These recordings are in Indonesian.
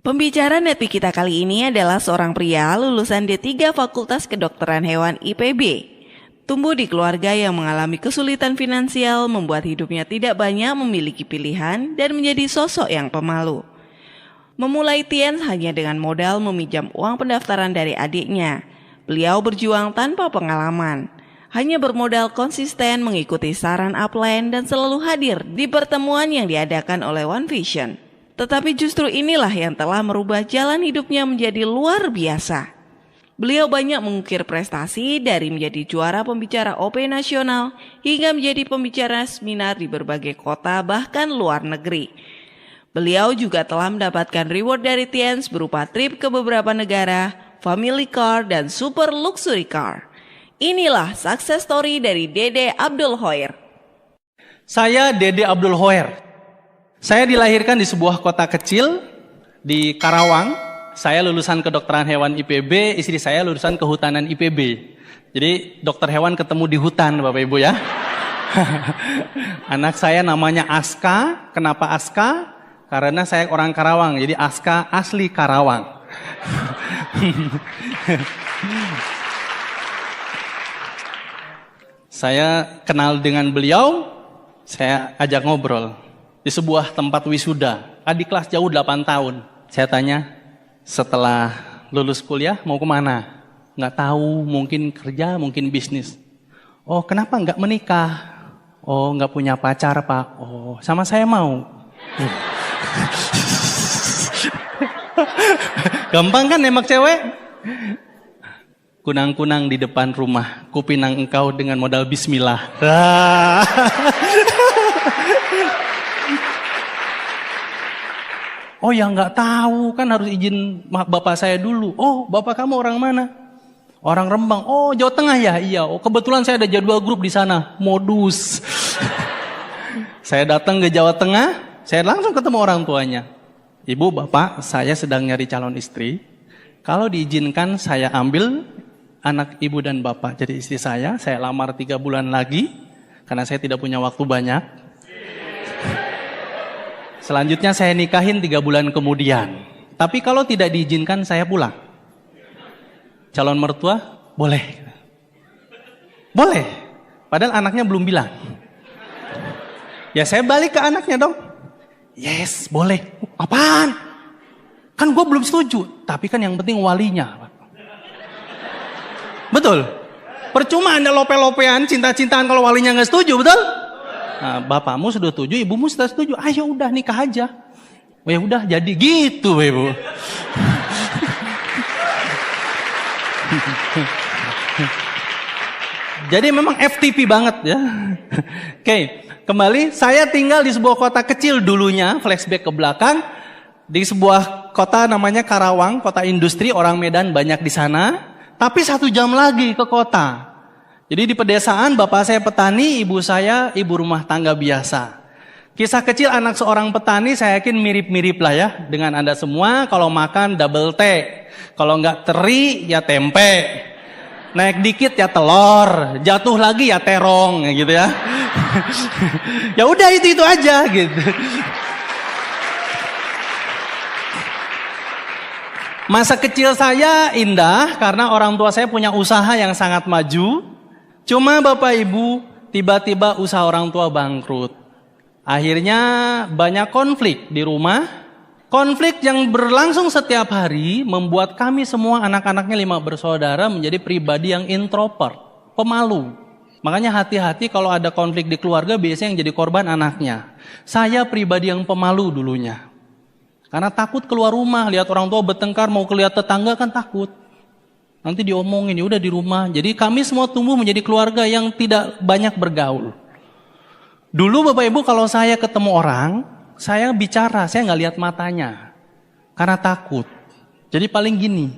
Pembicara nepi kita kali ini adalah seorang pria lulusan D3 Fakultas Kedokteran Hewan IPB. Tumbuh di keluarga yang mengalami kesulitan finansial membuat hidupnya tidak banyak memiliki pilihan dan menjadi sosok yang pemalu. Memulai Tiens hanya dengan modal meminjam uang pendaftaran dari adiknya. Beliau berjuang tanpa pengalaman. Hanya bermodal konsisten mengikuti saran upline dan selalu hadir di pertemuan yang diadakan oleh One Vision. Tetapi justru inilah yang telah merubah jalan hidupnya menjadi luar biasa. Beliau banyak mengukir prestasi dari menjadi juara pembicara OP nasional hingga menjadi pembicara seminar di berbagai kota bahkan luar negeri. Beliau juga telah mendapatkan reward dari Tiens berupa trip ke beberapa negara, family car, dan super luxury car. Inilah success story dari Dede Abdul Hoer. Saya Dede Abdul Hoer. Saya dilahirkan di sebuah kota kecil di Karawang. Saya lulusan kedokteran hewan IPB, istri saya lulusan kehutanan IPB. Jadi dokter hewan ketemu di hutan, Bapak Ibu ya. Anak saya namanya Aska. Kenapa Aska? Karena saya orang Karawang, jadi Aska asli Karawang. Saya kenal dengan beliau, saya ajak ngobrol. Di sebuah tempat wisuda, adik kelas jauh 8 tahun. Saya tanya, setelah lulus kuliah mau kemana? Nggak tahu, mungkin kerja, mungkin bisnis. Oh, kenapa nggak menikah? Oh, nggak punya pacar, Pak. Oh, sama saya mau. Gampang kan nembak cewek? Kunang-kunang di depan rumah, kupinang engkau dengan modal bismillah. Oh ya nggak tahu, kan harus izin bapak saya dulu. Oh, bapak kamu orang mana? Orang Rembang. Oh, Jawa Tengah ya? Iya. Oh, kebetulan saya ada jadwal grup di sana. Modus. Saya datang ke Jawa Tengah, saya langsung ketemu orang tuanya. Ibu, bapak, saya sedang nyari calon istri. Kalau diizinkan saya ambil anak ibu dan bapak jadi istri saya lamar 3 bulan lagi karena saya tidak punya waktu banyak. Selanjutnya saya nikahin 3 bulan kemudian. Tapi kalau tidak diizinkan saya pulang. Calon mertua, boleh. Boleh. Padahal anaknya belum bilang. Ya saya balik ke anaknya dong. Yes, boleh. Apaan? Kan gue belum setuju. Tapi kan yang penting walinya. Betul? Percuma Anda lope-lopean, cinta-cintaan kalau walinya gak setuju, betul? Nah, bapakmu sudah setuju, ibumu sudah setuju. Ayo udah nikah aja. Oh ya udah jadi gitu, Ibu. Jadi memang FTP banget ya. Oke, kembali saya tinggal di sebuah kota kecil dulunya, flashback ke belakang. Di sebuah kota namanya Karawang, kota industri, orang Medan banyak di sana. Tapi 1 jam lagi ke kota. Jadi di pedesaan bapak saya petani, ibu saya ibu rumah tangga biasa. Kisah kecil anak seorang petani saya yakin mirip-mirip lah ya dengan Anda semua. Kalau makan double T, kalau nggak teri ya tempe, naik dikit ya telur, jatuh lagi ya terong gitu ya. Ya udah itu aja gitu. Masa kecil saya indah karena orang tua saya punya usaha yang sangat maju. Cuma Bapak Ibu, tiba-tiba usaha orang tua bangkrut. Akhirnya banyak konflik di rumah. Konflik yang berlangsung setiap hari membuat kami semua anak-anaknya 5 bersaudara menjadi pribadi yang introvert, pemalu. Makanya hati-hati kalau ada konflik di keluarga biasanya yang jadi korban anaknya. Saya pribadi yang pemalu dulunya. Karena takut keluar rumah, lihat orang tua bertengkar, mau lihat tetangga kan takut. Nanti diomongin, ya udah di rumah. Jadi kami semua tumbuh menjadi keluarga yang tidak banyak bergaul. Dulu Bapak Ibu kalau saya ketemu orang, saya bicara, saya nggak lihat matanya. Karena takut. Jadi paling gini,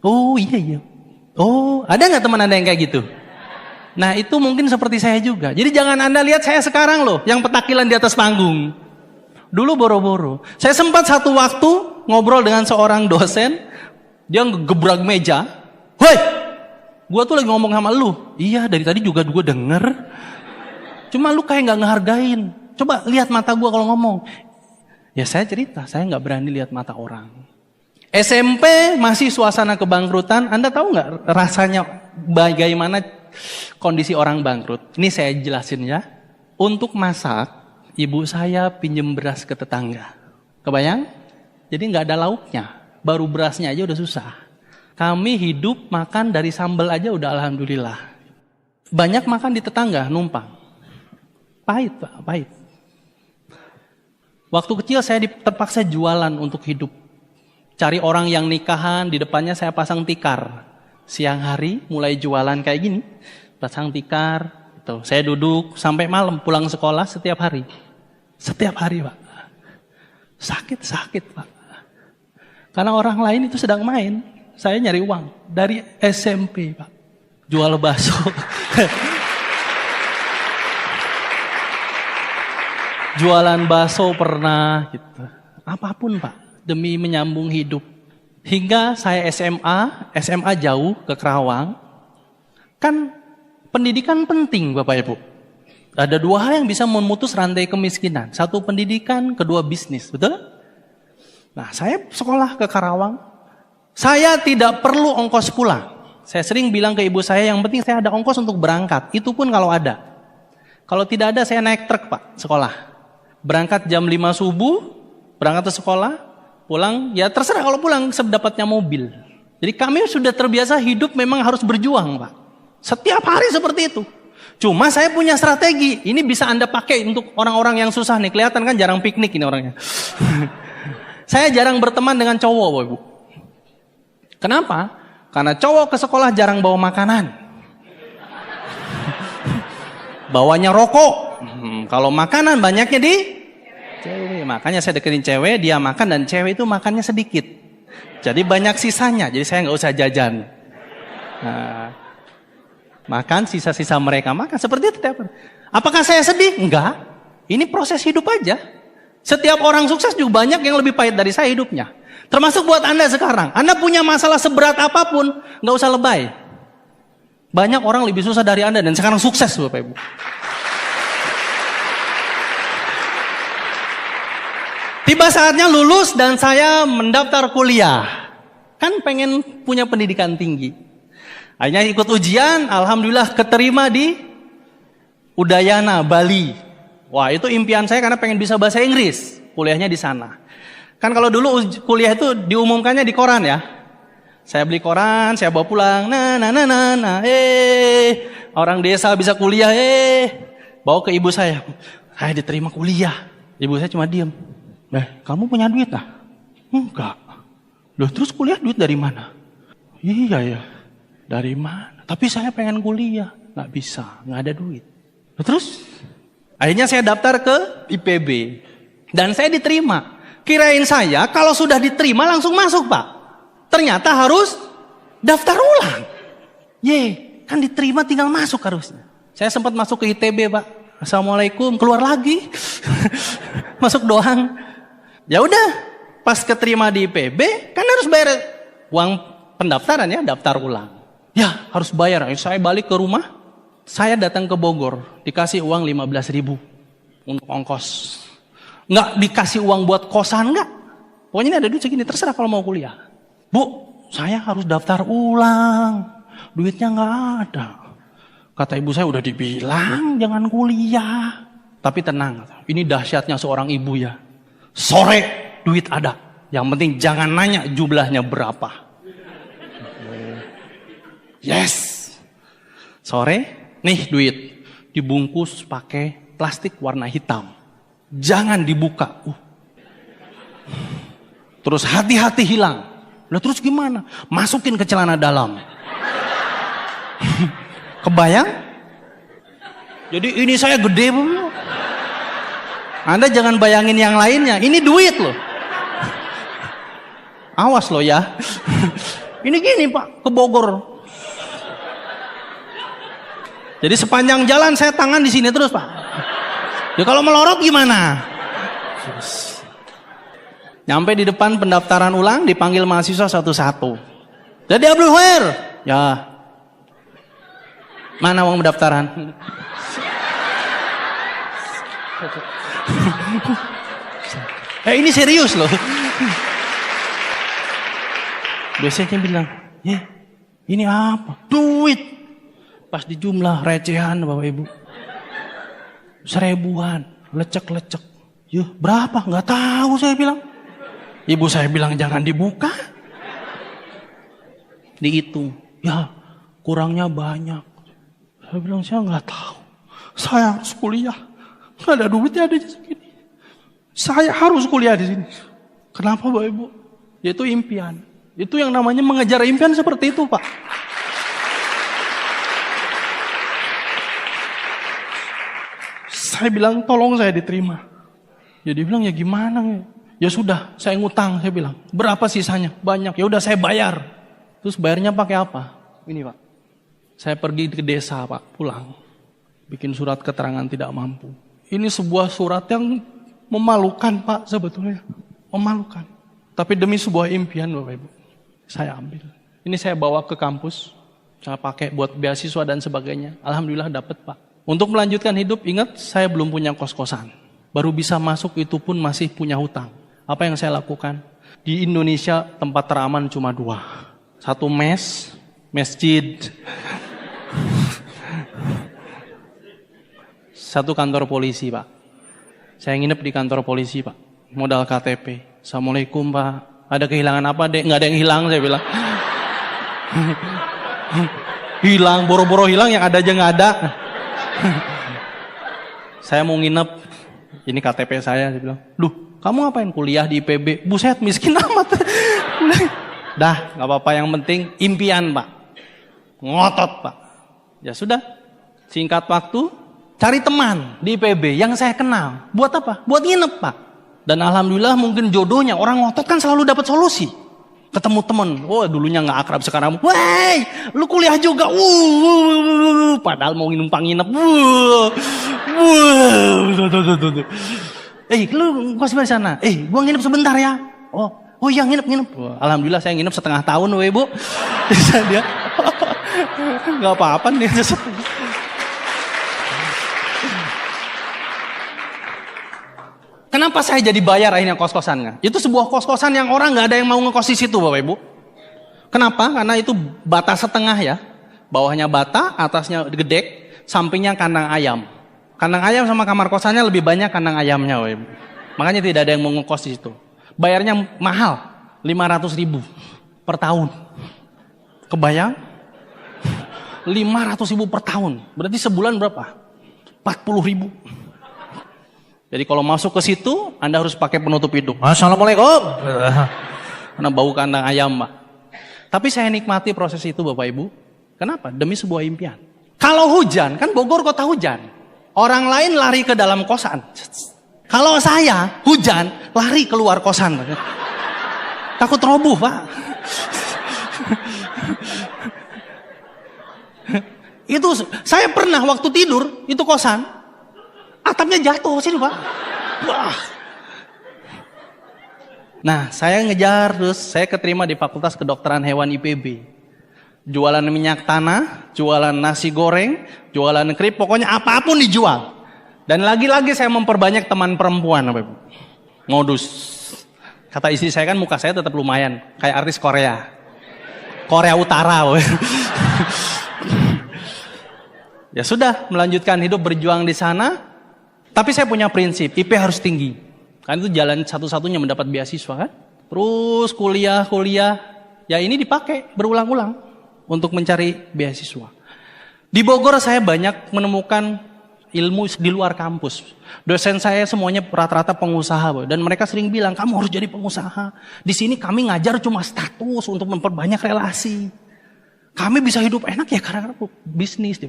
oh iya. Oh, ada nggak teman Anda yang kayak gitu? Nah itu mungkin seperti saya juga. Jadi jangan Anda lihat saya sekarang loh, yang petakilan di atas panggung. Dulu boro-boro. Saya sempat satu waktu ngobrol dengan seorang dosen, dia ngegebrak meja. Woi, gue tuh lagi ngomong sama lu. Iya, dari tadi juga gue denger. Cuma lu kayak gak ngehargain. Coba lihat mata gue kalau ngomong. Ya saya cerita, saya gak berani lihat mata orang. SMP masih suasana kebangkrutan. Anda tahu nggak rasanya bagaimana kondisi orang bangkrut? Ini saya jelasin ya. Untuk masak, ibu saya pinjem beras ke tetangga. Kebayang? Jadi nggak ada lauknya. Baru berasnya aja udah susah. Kami hidup makan dari sambal aja udah alhamdulillah. Banyak makan di tetangga, numpang. Pahit Pak, pahit. Waktu kecil saya terpaksa jualan untuk hidup. Cari orang yang nikahan, di depannya saya pasang tikar. Siang hari mulai jualan kayak gini. Pasang tikar, gitu. Saya duduk sampai malam pulang sekolah setiap hari. Setiap hari Pak. Sakit Pak. Karena orang lain itu sedang main. Saya nyari uang. Dari SMP Pak. Jual bakso. Jualan bakso pernah gitu. Apapun Pak. Demi menyambung hidup. Hingga saya SMA jauh ke Kerawang. Kan pendidikan penting Bapak Ibu. Ada dua hal yang bisa memutus rantai kemiskinan. Satu pendidikan, kedua bisnis, betul? Nah saya sekolah ke Karawang. Saya tidak perlu ongkos pulang. Saya sering bilang ke ibu saya, yang penting saya ada ongkos untuk berangkat. Itu pun kalau ada. Kalau tidak ada saya naik truk Pak, sekolah. Berangkat jam 5 subuh, berangkat ke sekolah. Pulang, ya terserah kalau pulang sedapatnya mobil. Jadi kami sudah terbiasa hidup memang harus berjuang Pak. Setiap hari seperti itu. Cuma saya punya strategi. Ini bisa Anda pakai untuk orang-orang yang susah nih. Kelihatan kan jarang piknik ini orangnya. Saya jarang berteman dengan cowok Bapak Ibu. Kenapa? Karena cowok ke sekolah jarang bawa makanan. Bawanya rokok. Kalau makanan banyaknya di cewek. Makanya saya deketin cewek, dia makan dan cewek itu makannya sedikit. Jadi banyak sisanya, jadi saya nggak usah jajan. Nah, makan sisa-sisa mereka makan seperti itu tiap hari. Apakah saya sedih? Enggak. Ini proses hidup aja. Setiap orang sukses juga banyak yang lebih pahit dari saya hidupnya. Termasuk buat Anda sekarang. Anda punya masalah seberat apapun, nggak usah lebay. Banyak orang lebih susah dari Anda dan sekarang sukses Bapak Ibu. Tiba saatnya lulus dan saya mendaftar kuliah. Kan pengen punya pendidikan tinggi. Akhirnya ikut ujian, alhamdulillah keterima di Udayana, Bali. Wah itu impian saya karena pengen bisa bahasa Inggris. Kuliahnya di sana. Kan kalau dulu kuliah itu diumumkannya di koran ya. Saya beli koran, saya bawa pulang. Orang desa bisa kuliah, bawa ke ibu saya. Saya diterima kuliah. Ibu saya cuma diem. Kamu punya duit lah? Enggak. Loh terus kuliah duit dari mana? Iya ya. Dari mana? Tapi saya pengen kuliah. Nggak bisa, nggak ada duit. Loh, terus? Akhirnya saya daftar ke IPB. Dan saya diterima. Kirain saya kalau sudah diterima langsung masuk Pak. Ternyata harus daftar ulang. Kan diterima tinggal masuk harusnya. Saya sempat masuk ke ITB Pak. Assalamualaikum, keluar lagi. Masuk doang. Ya udah, pas keterima di IPB kan harus bayar uang pendaftaran ya, daftar ulang. Ya harus bayar. Saya balik ke rumah, saya datang ke Bogor, dikasih uang 15.000 untuk ongkos. Nggak dikasih uang buat kosan nggak. Pokoknya ini ada duit segini, terserah kalau mau kuliah. Bu, saya harus daftar ulang, duitnya nggak ada. Kata ibu saya udah dibilang jangan kuliah. Tapi tenang, ini dahsyatnya seorang ibu ya. Sore duit ada. Yang penting jangan nanya jumlahnya berapa. Yes. Sore, nih duit. Dibungkus pakai plastik warna hitam. Jangan dibuka. Terus hati-hati hilang. Lah terus gimana? Masukin ke celana dalam. Kebayang? Jadi ini saya gede Bu. Anda jangan bayangin yang lainnya. Ini duit loh. Awas loh ya. Ini gini Pak, ke Bogor. Jadi sepanjang jalan saya tangan di sini terus Pak. Ya kalau melorot gimana? Nyampe di depan pendaftaran ulang, dipanggil mahasiswa satu-satu. Jadi Abdul Khair. Ya. Mana uang pendaftaran? Ini serius loh. Biasanya bilang, ini apa? Duit. Pas di jumlah recehan Bapak Ibu. 1000-an, lecek-lecek. Berapa? Nggak tahu saya bilang. Ibu saya bilang jangan dibuka. Dihitung, kurangnya banyak. Saya bilang saya nggak tahu. Saya harus kuliah. Nggak ada duitnya ada di sini. Saya harus kuliah di sini. Kenapa Bapak Ibu? Yaitu impian. Itu yang namanya mengejar impian seperti itu Pak. Saya bilang tolong saya diterima. Dia bilang ya gimana ya? Ya sudah, saya ngutang, saya bilang. Berapa sisanya? Banyak. Ya udah saya bayar. Terus bayarnya pakai apa? Ini Pak. Saya pergi ke desa Pak, pulang. Bikin surat keterangan tidak mampu. Ini sebuah surat yang memalukan Pak sebetulnya. Memalukan. Tapi demi sebuah impian Bapak Ibu. Saya ambil. Ini saya bawa ke kampus. Saya pakai buat beasiswa dan sebagainya. Alhamdulillah dapat Pak. Untuk melanjutkan hidup, ingat saya belum punya kos-kosan. Baru bisa masuk itu pun masih punya hutang. Apa yang saya lakukan? Di Indonesia tempat teraman cuma 2. Satu masjid. Satu kantor polisi Pak. Saya nginep di kantor polisi Pak. Modal KTP. Assalamualaikum Pak. Ada kehilangan apa dek? Nggak ada yang hilang saya bilang. Hilang, boro-boro hilang yang ada aja nggak ada. Saya mau nginep. Ini KTP saya bilang. Duh, kamu ngapain kuliah di IPB? Buset, miskin amat. Dah, nggak apa-apa. Yang penting impian Pak. Ngotot Pak. Ya sudah. Singkat waktu, cari teman di IPB yang saya kenal. Buat apa? Buat nginep Pak. Dan alhamdulillah mungkin jodohnya orang ngotot kan selalu dapat solusi. Ketemu teman, dulunya nggak akrab sekarang, woi, lu kuliah juga, padahal mau numpang nginep, lu kos di sana, gua nginep sebentar ya, oh iya nginep, alhamdulillah saya nginep setengah tahun, Bu, dia, nggak apa-apa nih. Kenapa saya jadi bayar akhirnya kos-kosannya? Itu sebuah kos-kosan yang orang nggak ada yang mau ngekos di situ Bapak Ibu. Kenapa? Karena itu bata setengah ya. Bawahnya bata, atasnya gedek, sampingnya kandang ayam. Kandang ayam sama kamar kosannya lebih banyak kandang ayamnya Bapak Ibu. Makanya tidak ada yang mau ngekos di situ. Bayarnya mahal, 500.000 per tahun. Kebayang? 500.000 per tahun. Berarti sebulan berapa? 40.000. Jadi kalau masuk ke situ, Anda harus pakai penutup hidung. Assalamualaikum. Karena bau kandang ayam, Pak. Tapi saya nikmati proses itu, Bapak Ibu. Kenapa? Demi sebuah impian. Kalau hujan, kan Bogor kota hujan. Orang lain lari ke dalam kosan. Kalau saya hujan, lari keluar kosan. Takut roboh, Pak. Itu saya pernah waktu tidur, itu kosan. Atapnya jatuh sini Pak. Wah. Nah saya ngejar terus, saya keterima di Fakultas Kedokteran Hewan IPB. Jualan minyak tanah, jualan nasi goreng, jualan keripik, pokoknya apapun dijual. Dan lagi-lagi saya memperbanyak teman perempuan. Modus. Kata istri saya kan muka saya tetap lumayan, kayak artis Korea. Korea Utara. Ya sudah, melanjutkan hidup berjuang di sana. Tapi saya punya prinsip, IP harus tinggi. Kan itu jalan satu-satunya mendapat beasiswa kan. Terus kuliah. Ya ini dipakai berulang-ulang untuk mencari beasiswa. Di Bogor saya banyak menemukan ilmu di luar kampus. Dosen saya semuanya rata-rata pengusaha. Dan mereka sering bilang, kamu harus jadi pengusaha. Di sini kami ngajar cuma status untuk memperbanyak relasi. Kami bisa hidup enak ya karena bisnis.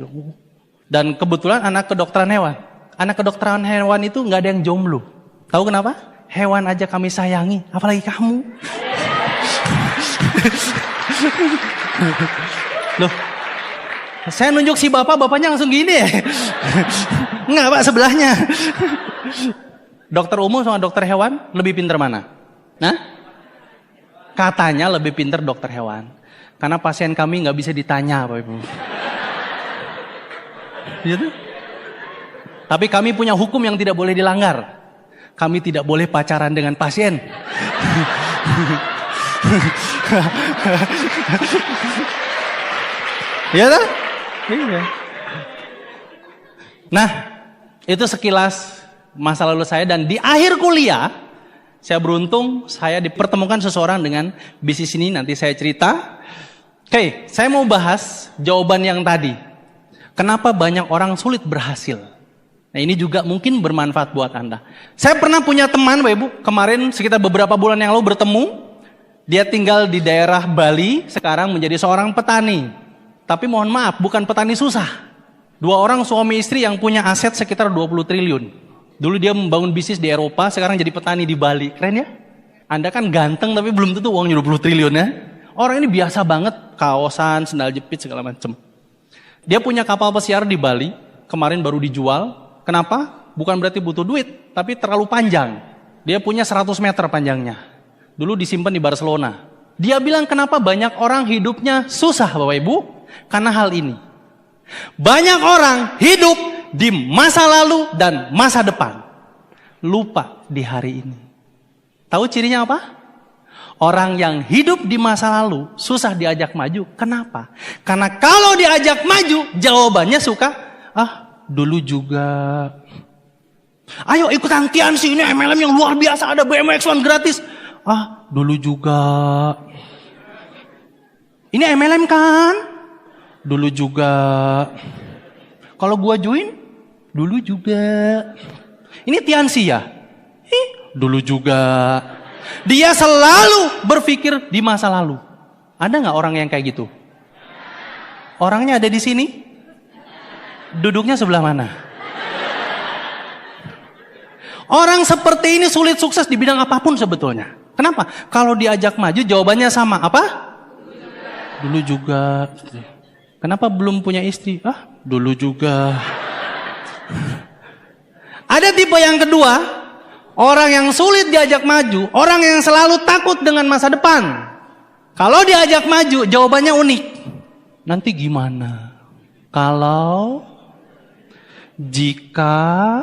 Dan kebetulan anak kedokteran hewan. Anak kedokteran hewan itu nggak ada yang jomblo. Tahu kenapa? Hewan aja kami sayangi, apalagi kamu. Loh, saya nunjuk si bapaknya langsung gini ya. Enggak Pak, sebelahnya. Dokter umum sama dokter hewan lebih pintar mana? Nah, katanya lebih pintar dokter hewan. Karena pasien kami nggak bisa ditanya, Bapak Ibu. Gitu? Tapi kami punya hukum yang tidak boleh dilanggar. Kami tidak boleh pacaran dengan pasien. Iya kan? Iya. Nah, itu sekilas masa lalu saya, dan di akhir kuliah saya beruntung saya dipertemukan seseorang dengan bisnis ini, nanti saya cerita. Oke, saya mau bahas jawaban yang tadi. Kenapa banyak orang sulit berhasil? Nah, ini juga mungkin bermanfaat buat Anda. Saya pernah punya teman, Bapak Ibu, kemarin sekitar beberapa bulan yang lalu bertemu. Dia tinggal di daerah Bali, sekarang menjadi seorang petani. Tapi mohon maaf, bukan petani susah. 2 orang suami istri yang punya aset sekitar 20 triliun. Dulu dia membangun bisnis di Eropa, sekarang jadi petani di Bali. Keren ya? Anda kan ganteng tapi belum tentu uangnya 20 triliun ya. Orang ini biasa banget, kaosan, sendal jepit, segala macam. Dia punya kapal pesiar di Bali, kemarin baru dijual. Kenapa? Bukan berarti butuh duit, tapi terlalu panjang. Dia punya 100 meter panjangnya. Dulu disimpan di Barcelona. Dia bilang kenapa banyak orang hidupnya susah, Bapak Ibu? Karena hal ini. Banyak orang hidup di masa lalu dan masa depan. Lupa di hari ini. Tahu cirinya apa? Orang yang hidup di masa lalu susah diajak maju. Kenapa? Karena kalau diajak maju, jawabannya suka, dulu juga. Ayo ikutan Tiansi, ini MLM yang luar biasa, ada BMW X1 gratis. Dulu juga. Ini MLM kan? Dulu juga. Kalau gua join, dulu juga. Ini Tiansi ya? Dulu juga. Dia selalu berpikir di masa lalu. Ada nggak orang yang kayak gitu? Orangnya ada di sini? Duduknya sebelah mana? Orang seperti ini sulit sukses di bidang apapun sebetulnya. Kenapa? Kalau diajak maju jawabannya sama. Apa? Dulu juga. Kenapa belum punya istri? Dulu juga. Ada tipe yang kedua. Orang yang sulit diajak maju, orang yang selalu takut dengan masa depan. Kalau diajak maju, jawabannya unik. Nanti gimana? Kalau, jika,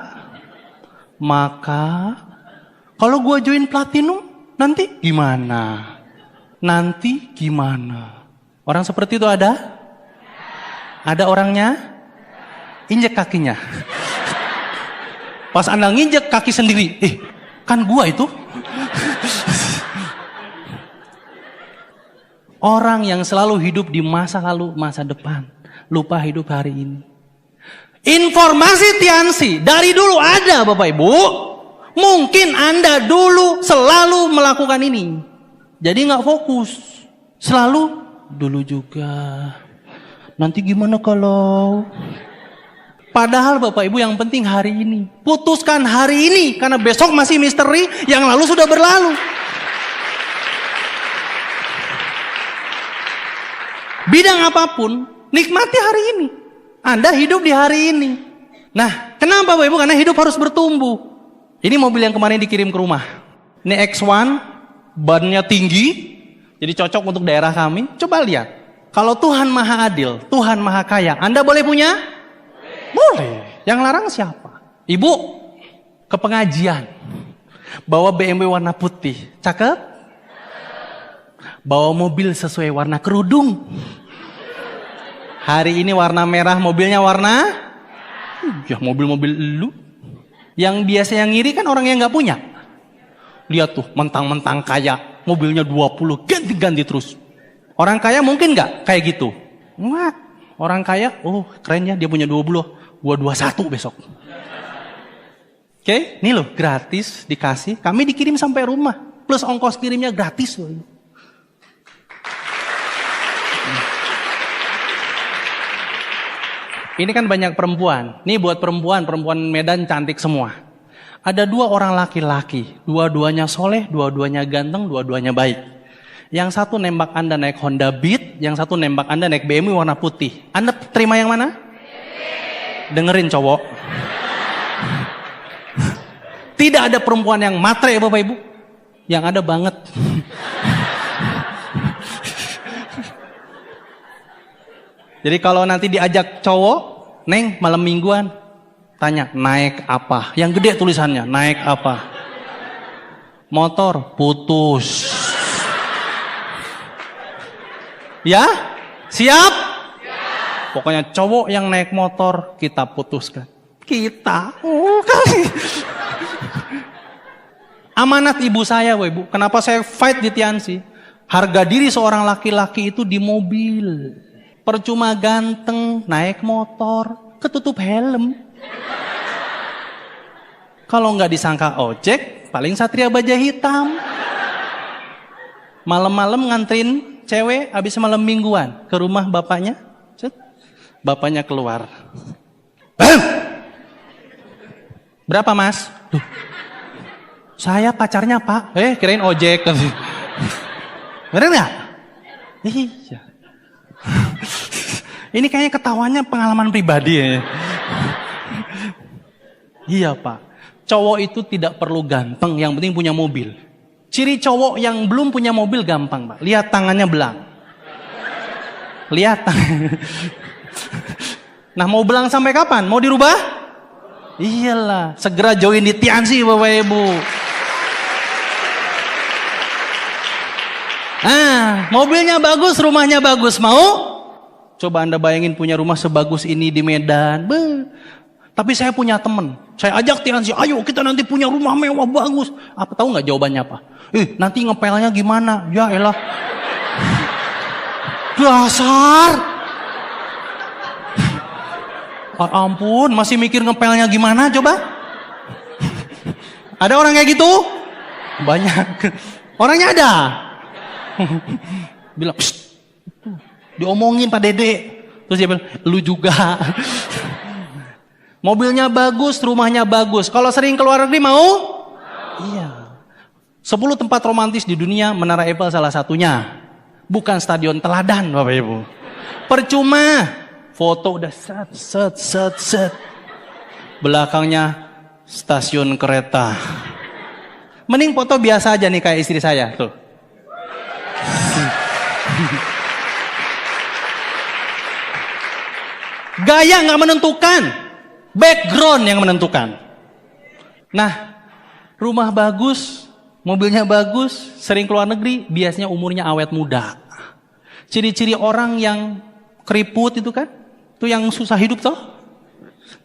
maka. Kalau gua join platinum, nanti gimana? Nanti gimana? Orang seperti itu ada? Ada orangnya? Injek kakinya. Pas Anda nginjek kaki sendiri, kan gua itu. Orang yang selalu hidup di masa lalu, masa depan, lupa hidup hari ini. Informasi Tiansi dari dulu ada, Bapak Ibu. Mungkin Anda dulu selalu melakukan ini. Jadi nggak fokus. Selalu dulu juga. Nanti gimana kalau? Padahal Bapak Ibu yang penting hari ini. Putuskan hari ini. Karena besok masih misteri. Yang lalu sudah berlalu. Bidang apapun. Nikmati hari ini. Anda hidup di hari ini. Nah, kenapa Bapak Ibu? Karena hidup harus bertumbuh. Ini mobil yang kemarin dikirim ke rumah. Ini X1. Bannya tinggi. Jadi cocok untuk daerah kami. Coba lihat. Kalau Tuhan Maha Adil. Tuhan Maha Kaya. Anda boleh punya? Boleh. Yang larang siapa? Ibu ke pengajian. Bawa BMW warna putih. Cakep? Bawa mobil sesuai warna kerudung. Hari ini warna merah, mobilnya warna? Ya mobil-mobil lu. Yang biasa yang ngiri kan orang yang gak punya. Lihat tuh, mentang-mentang kaya. Mobilnya 20, ganti-ganti terus. Orang kaya mungkin gak kayak gitu? Enggak. Orang kaya, keren ya dia punya 20. Gua 21 besok. Oke, ini loh gratis dikasih. Kami dikirim sampai rumah. Plus ongkos kirimnya gratis loh. Ini kan banyak perempuan. Nih buat perempuan Medan cantik semua. Ada 2 orang laki-laki. Dua-duanya soleh, dua-duanya ganteng, dua-duanya baik. Yang satu nembak Anda naik Honda Beat, yang satu nembak Anda naik BMW warna putih. Anda terima yang mana? Dengerin cowok. Tidak ada perempuan yang matre Bapak Ibu. Yang ada banget. Jadi kalau nanti diajak cowok, Neng malam mingguan, tanya naik apa? Yang gede tulisannya, naik apa? Motor, putus. Ya? Siap? Pokoknya cowok yang naik motor kita putuskan. Kita. Oh, kali. Amanat ibu saya, Ibu. Kenapa saya fight di Tiansi? Harga diri seorang laki-laki itu di mobil. Percuma ganteng, naik motor, ketutup helm. Kalau nggak disangka ojek, paling Satria Baja Hitam. Malam-malam nganterin cewek habis malam mingguan ke rumah bapaknya. Cet. Bapaknya keluar. Bam! Berapa mas? Duh. Saya pacarnya pak. Kirain ojek. Bener nggak? Iya. Ini kayaknya ketawanya pengalaman pribadi ya. Iya pak. Cowok itu tidak perlu ganteng, yang penting punya mobil. Ciri cowok yang belum punya mobil gampang pak. Lihat tangannya belang. Lihat. Nah mau belang sampai kapan? Mau dirubah? Iyalah. Segera join di Tiansi Bapak Ibu. Mobilnya bagus, rumahnya bagus. Mau? Coba Anda bayangin punya rumah sebagus ini di Medan. Tapi saya punya teman. Saya ajak Tiansi, ayo kita nanti punya rumah mewah bagus. Apa tahu nggak jawabannya apa? Nanti ngepelnya gimana? Ya elah. Dasar. Ampun, masih mikir ngepelnya gimana coba? Ada orang kayak gitu? Banyak. Orangnya ada. Bilang, diomongin Pak Dede. Terus dia bilang, lu juga. Mobilnya bagus, rumahnya bagus. Kalau sering keluar negeri mau? Iya. 10 tempat romantis di dunia, Menara Eiffel salah satunya. Bukan Stadion Teladan Bapak Ibu. Percuma. Foto udah set. Belakangnya stasiun kereta. Mending foto biasa aja nih kayak istri saya. Tuh. Gaya nggak menentukan, background yang menentukan. Nah, rumah bagus, mobilnya bagus, sering keluar negeri, biasanya umurnya awet muda. Ciri-ciri orang yang keriput itu kan, itu yang susah hidup toh.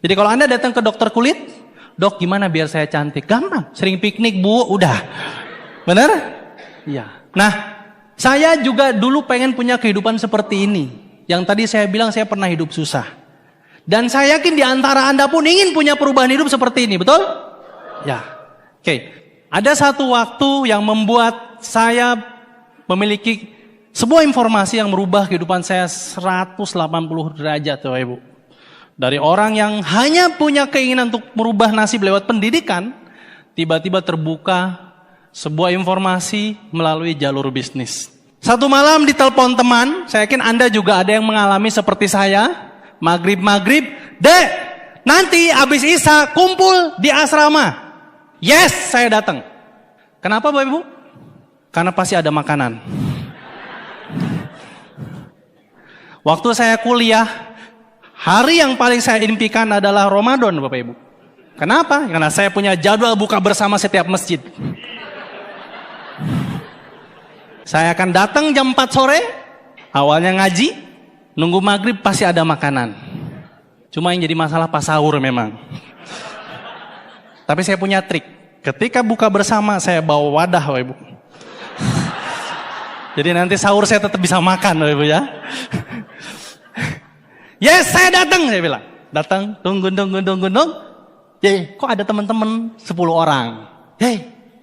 Jadi kalau Anda datang ke dokter kulit, dok gimana biar saya cantik? Gampang, sering piknik bu, udah. Bener? Iya. Nah, saya juga dulu pengen punya kehidupan seperti ini. Yang tadi saya bilang saya pernah hidup susah. Dan saya yakin di antara Anda pun ingin punya perubahan hidup seperti ini, betul? Ya. Oke. Ada satu waktu yang membuat saya memiliki sebuah informasi yang merubah kehidupan saya 180 derajat, Bapak Ibu. Dari orang yang hanya punya keinginan untuk merubah nasib lewat pendidikan, tiba-tiba terbuka sebuah informasi melalui jalur bisnis. Satu malam ditelepon teman, saya yakin Anda juga ada yang mengalami seperti saya. Maghrib, Dek, nanti habis Isya kumpul di asrama. Yes, saya datang. Kenapa Bapak Ibu? Karena pasti ada makanan. Waktu saya kuliah, hari yang paling saya impikan adalah Ramadan Bapak Ibu. Kenapa? Karena saya punya jadwal buka bersama setiap masjid. Saya akan datang jam 4 sore, awalnya ngaji. Nunggu maghrib pasti ada makanan. Cuma yang jadi masalah pas sahur memang. Tapi saya punya trik. Ketika buka bersama saya bawa wadah Bapak Ibu. Jadi nanti sahur saya tetap bisa makan Bapak Ibu ya. Yes, saya datang saya bilang. Datang, tunggu. Kok ada teman-teman 10 orang.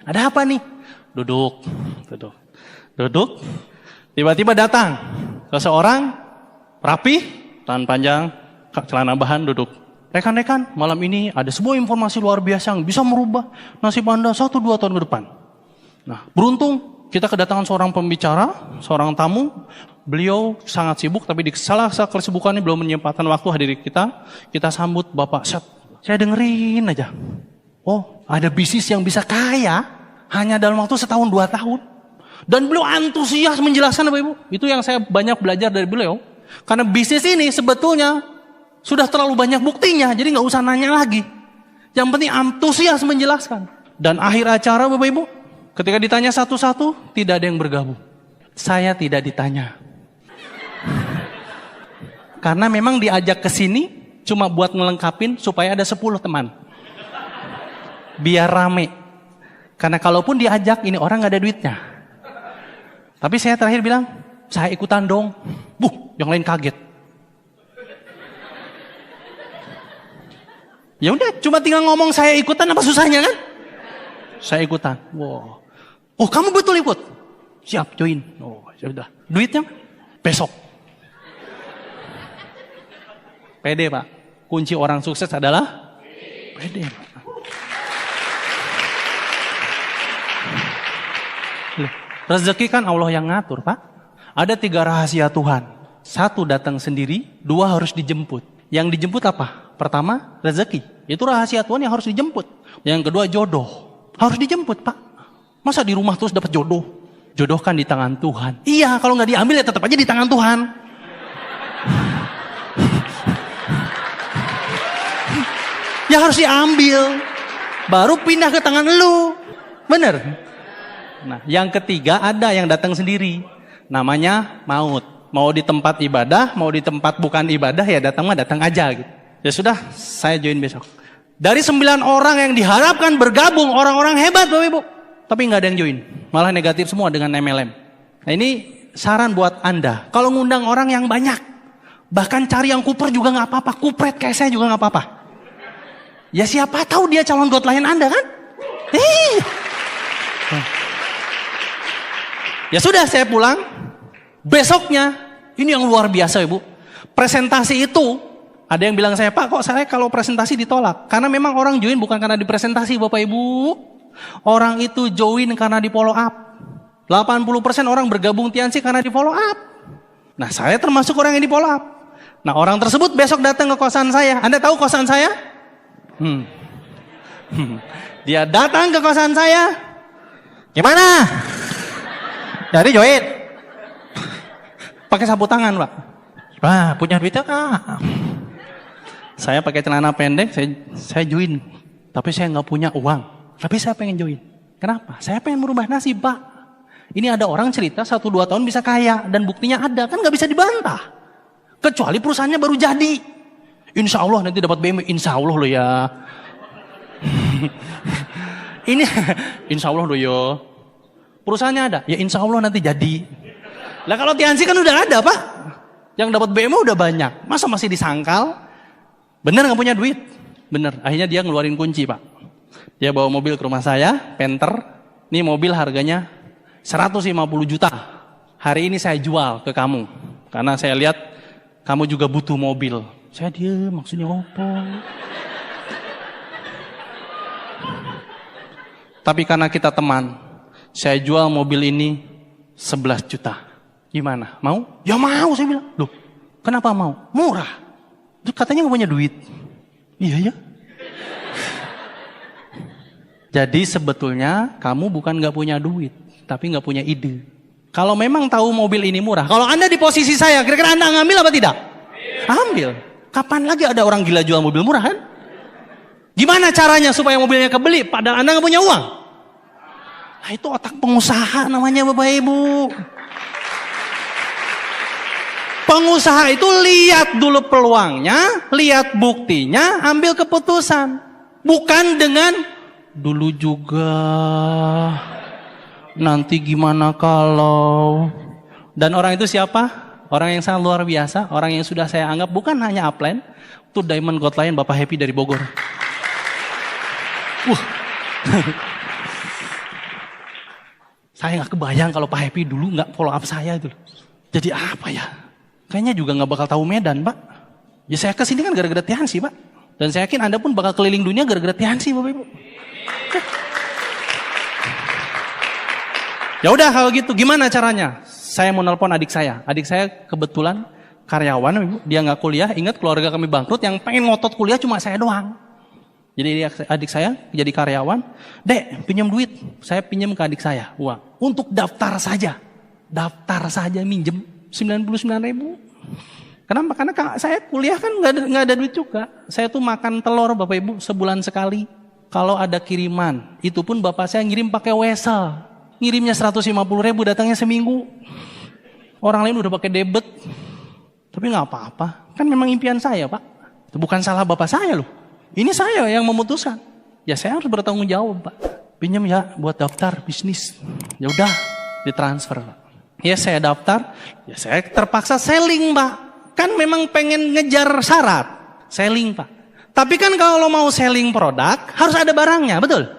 Ada apa nih? Duduk. Tiba-tiba datang seseorang rapi, tangan panjang, celana bahan, duduk. Rekan-rekan, malam ini ada sebuah informasi luar biasa yang bisa merubah nasib Anda 1-2 tahun ke depan. Nah, beruntung kita kedatangan seorang pembicara, seorang tamu. Beliau sangat sibuk, tapi di salah satu kesibukannya belum menyempatkan waktu hadir kita. Kita sambut Bapak. Saya dengerin aja. Oh, ada bisnis yang bisa kaya hanya dalam waktu 1-2 tahun. Dan beliau antusias menjelaskan Bapak Ibu. Itu yang saya banyak belajar dari beliau. Karena bisnis ini sebetulnya sudah terlalu banyak buktinya, jadi nggak usah nanya lagi. Yang penting antusias menjelaskan. Dan akhir acara Bapak Ibu, ketika ditanya satu-satu, tidak ada yang bergabung. Saya tidak ditanya. Karena memang diajak ke sini cuma buat ngelengkapin supaya ada 10 teman. Biar rame. Karena kalaupun diajak, ini orang gak ada duitnya. Tapi saya terakhir bilang, saya ikutan dong. Yang lain kaget. Ya udah, cuma tinggal ngomong saya ikutan, apa susahnya kan? Saya ikutan. Wow. Oh, kamu betul ikut? Siap, join. Oh, ya udah. Duitnya besok. Pede, Pak. Kunci orang sukses adalah pede, Pak. Rezeki kan Allah yang ngatur, Pak. Ada 3 rahasia Tuhan. 1 datang sendiri, 2 harus dijemput. Yang dijemput apa? Pertama, rezeki. Itu rahasia Tuhan yang harus dijemput. Yang kedua, jodoh. Harus dijemput, Pak. Masa di rumah terus dapat jodoh? Jodoh kan di tangan Tuhan. Iya, kalau nggak diambil ya tetap aja di tangan Tuhan. Ya harus diambil. Baru pindah ke tangan lu. Bener? Nah, yang ketiga ada yang datang sendiri. Namanya maut. Mau di tempat ibadah, mau di tempat bukan ibadah, ya datang aja gitu. Ya sudah, saya join besok. Dari 9 orang yang diharapkan bergabung, orang-orang hebat Bapak Ibu. Tapi nggak ada yang join. Malah negatif semua dengan MLM. Nah ini saran buat Anda. Kalau ngundang orang yang banyak, bahkan cari yang kuper juga nggak apa-apa. Kupret kayak saya juga nggak apa-apa. Ya siapa tahu dia calon god lain Anda kan? Ya sudah, saya pulang. Besoknya, ini yang luar biasa Ibu. Presentasi itu, ada yang bilang saya, Pak kok saya kalau presentasi ditolak? Karena memang orang join bukan karena dipresentasi Bapak Ibu. Orang itu join karena di follow up. 80% orang bergabung Tiansi karena di follow up. Nah saya termasuk orang yang di follow up. Nah orang tersebut besok datang ke kosan saya. Anda tahu kosan saya? Dia datang ke kosan saya. Gimana? Jadi join. Pakai sapu tangan, Pak. Wah, punya duitnya Kak. Saya pakai celana pendek, saya join. Tapi saya nggak punya uang. Tapi saya pengen join. Kenapa? Saya pengen merubah nasib, Pak. Ini ada orang cerita 1-2 tahun bisa kaya. Dan buktinya ada, kan nggak bisa dibantah. Kecuali perusahaannya baru jadi. Insya Allah nanti dapat BMW. Insya Allah loh ya. Ini insya Allah loh ya. Perusahaannya ada, ya insya Allah nanti jadi. Lah kalau Tiansi kan udah ada Pak. Yang dapat BMW udah banyak. Masa masih disangkal? Bener gak punya duit? Bener, akhirnya dia ngeluarin kunci Pak. Dia bawa mobil ke rumah saya, Panther. Ini mobil harganya 150 juta. Hari ini saya jual ke kamu. Karena saya lihat kamu juga butuh mobil. Saya diam, maksudnya apa? Tapi karena kita teman, saya jual mobil ini 11 juta. Gimana? Mau? Ya mau, saya bilang. Loh, kenapa mau? Murah. Terus katanya gak punya duit. Iya ya. Jadi sebetulnya kamu bukan gak punya duit, tapi gak punya ide. Kalau memang tahu mobil ini murah, kalau Anda di posisi saya, kira-kira Anda ngambil apa tidak? Ambil. Kapan lagi ada orang gila jual mobil murah kan? Gimana caranya supaya mobilnya kebeli padahal Anda gak punya uang? Nah itu otak pengusaha namanya Bapak Ibu. Pengusaha itu lihat dulu peluangnya, lihat buktinya, ambil keputusan. Bukan dengan dulu juga, nanti gimana kalau. Dan orang itu siapa? Orang yang sangat luar biasa, orang yang sudah saya anggap bukan hanya upline, itu Diamond God Lion Bapak Happy dari Bogor. Saya nggak kebayang kalau Pak Happy dulu nggak follow up saya itu. Jadi apa ya? Kayaknya juga nggak bakal tahu Medan, Pak. Ya saya kesini kan gara-gara Tiansi, Pak. Dan saya yakin Anda pun bakal keliling dunia gara-gara Tiansi, Bapak Ibu. Ya udah kalau gitu, gimana caranya? Saya mau nelpon adik saya. Adik saya kebetulan karyawan, Ibu. Dia nggak kuliah. Ingat keluarga kami bangkrut, yang pengen ngotot kuliah cuma saya doang. Jadi adik saya jadi karyawan. Dek, pinjam duit. Saya pinjam ke adik saya uang untuk daftar saja. Daftar saja minjem 99.000. Kenapa? Karena saya kuliah kan nggak ada duit juga. Saya tuh makan telur Bapak Ibu sebulan sekali. Kalau ada kiriman, itu pun bapak saya ngirim pakai wesel. Ngirimnya 150.000, datangnya seminggu. Orang lain udah pakai debit. Tapi nggak apa-apa, kan memang impian saya Pak. Itu bukan salah bapak saya loh. Ini saya yang memutuskan. Ya saya harus bertanggung jawab Pak. Pinjam ya buat daftar bisnis. Ya udah ditransfer Pak. Ya saya daftar, ya saya terpaksa selling Pak. Kan memang pengen ngejar syarat, selling Pak. Tapi kan kalau mau selling produk harus ada barangnya, betul?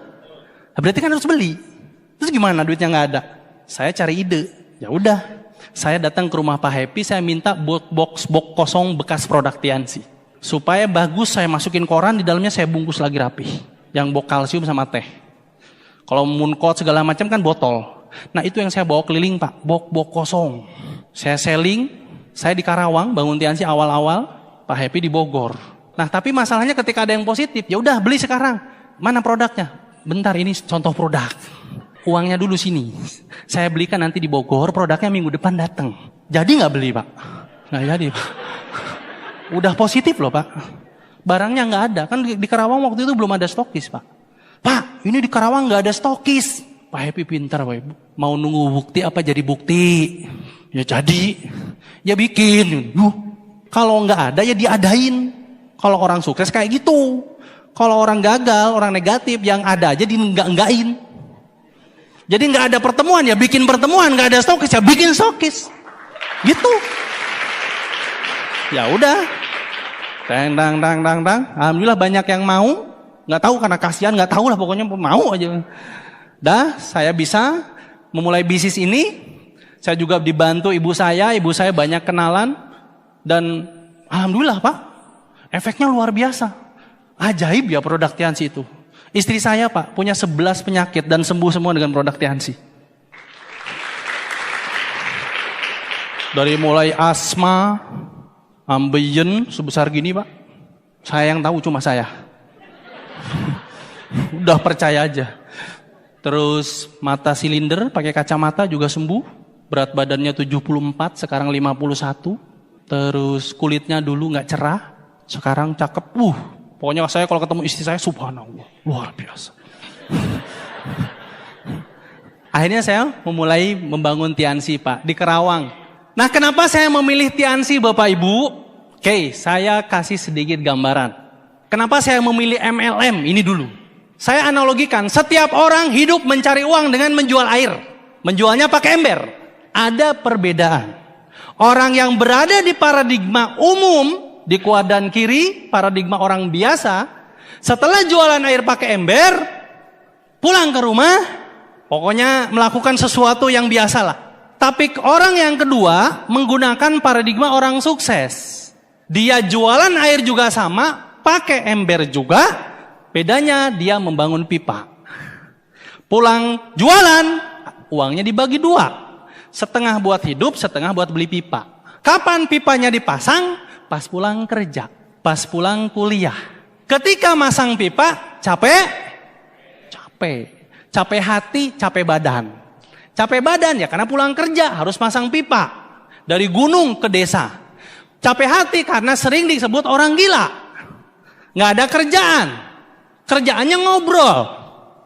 Berarti kan harus beli. Terus gimana duitnya nggak ada? Saya cari ide. Ya udah, saya datang ke rumah Pak Happy, saya minta box kosong bekas produk Tiansi. Supaya bagus saya masukin koran, di dalamnya saya bungkus lagi rapi. Yang box kalsium sama teh. Kalau mooncode segala macam kan botol. Nah itu yang saya bawa keliling Pak, box kosong. Saya selling, saya di Karawang, bangun Tiansi awal-awal, Pak Happy di Bogor. Nah tapi masalahnya ketika ada yang positif, ya udah beli sekarang. Mana produknya? Bentar ini contoh produk. Uangnya dulu sini. Saya belikan nanti di Bogor, produknya minggu depan datang. Jadi nggak beli Pak? Nggak jadi Pak. Udah positif loh Pak. Barangnya nggak ada. Kan di Karawang waktu itu belum ada stokis Pak. Pak, ini di Karawang nggak ada stokis. Pak Happy pintar Pak Ibu. Mau nunggu bukti apa jadi bukti? Ya jadi. Ya bikin. Kalau nggak ada ya diadain. Kalau orang sukses kayak gitu. Kalau orang gagal, orang negatif yang ada aja di-enggak-enggakin. Jadi nggak ada pertemuan ya bikin pertemuan, nggak ada stokis ya bikin stokis, gitu. Ya udah, dang. Alhamdulillah banyak yang mau, nggak tahu karena kasihan, nggak tahu lah pokoknya mau aja. Dah, saya bisa memulai bisnis ini. Saya juga dibantu ibu saya banyak kenalan dan alhamdulillah Pak, efeknya luar biasa, ajaib ya produk Tiansi itu. Istri saya Pak punya 11 penyakit dan sembuh semua dengan produk Tiansi. Dari mulai asma, ambeien sebesar gini Pak. Saya yang tahu cuma saya. Udah percaya aja. Terus mata silinder pakai kacamata juga sembuh. Berat badannya 74, sekarang 51. Terus kulitnya dulu nggak cerah, sekarang cakep. Pokoknya saya kalau ketemu istri saya, subhanallah, luar biasa. Akhirnya saya memulai membangun Tiansi Pak, di Karawang. Nah kenapa saya memilih Tiansi Bapak Ibu? Oke, saya kasih sedikit gambaran. Kenapa saya memilih MLM ini dulu? Saya analogikan, setiap orang hidup mencari uang dengan menjual air. Menjualnya pakai ember. Ada perbedaan. Orang yang berada di paradigma umum, di kuadran kiri, paradigma orang biasa, setelah jualan air pakai ember, pulang ke rumah, pokoknya melakukan sesuatu yang biasa lah. Tapi orang yang kedua menggunakan paradigma orang sukses. Dia jualan air juga sama, pakai ember juga, bedanya dia membangun pipa. Pulang jualan, uangnya dibagi dua. Setengah buat hidup, setengah buat beli pipa. Kapan pipanya dipasang? Pas pulang kerja, pas pulang kuliah. Ketika masang pipa, capek hati, capek badan. Capek badan ya karena pulang kerja harus masang pipa. Dari gunung ke desa. Capek hati karena sering disebut orang gila. Nggak ada kerjaan. Kerjaannya ngobrol.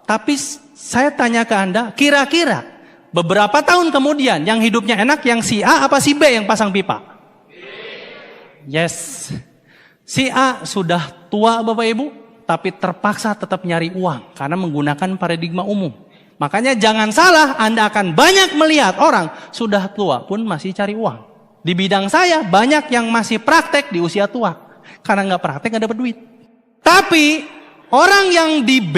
Tapi saya tanya ke Anda, kira-kira beberapa tahun kemudian yang hidupnya enak yang si A apa si B yang pasang pipa? Yes, si A sudah tua Bapak Ibu, tapi terpaksa tetap nyari uang karena menggunakan paradigma umum. Makanya jangan salah, Anda akan banyak melihat orang sudah tua pun masih cari uang. Di bidang saya banyak yang masih praktek di usia tua karena nggak praktek nggak dapat duit. Tapi orang yang di B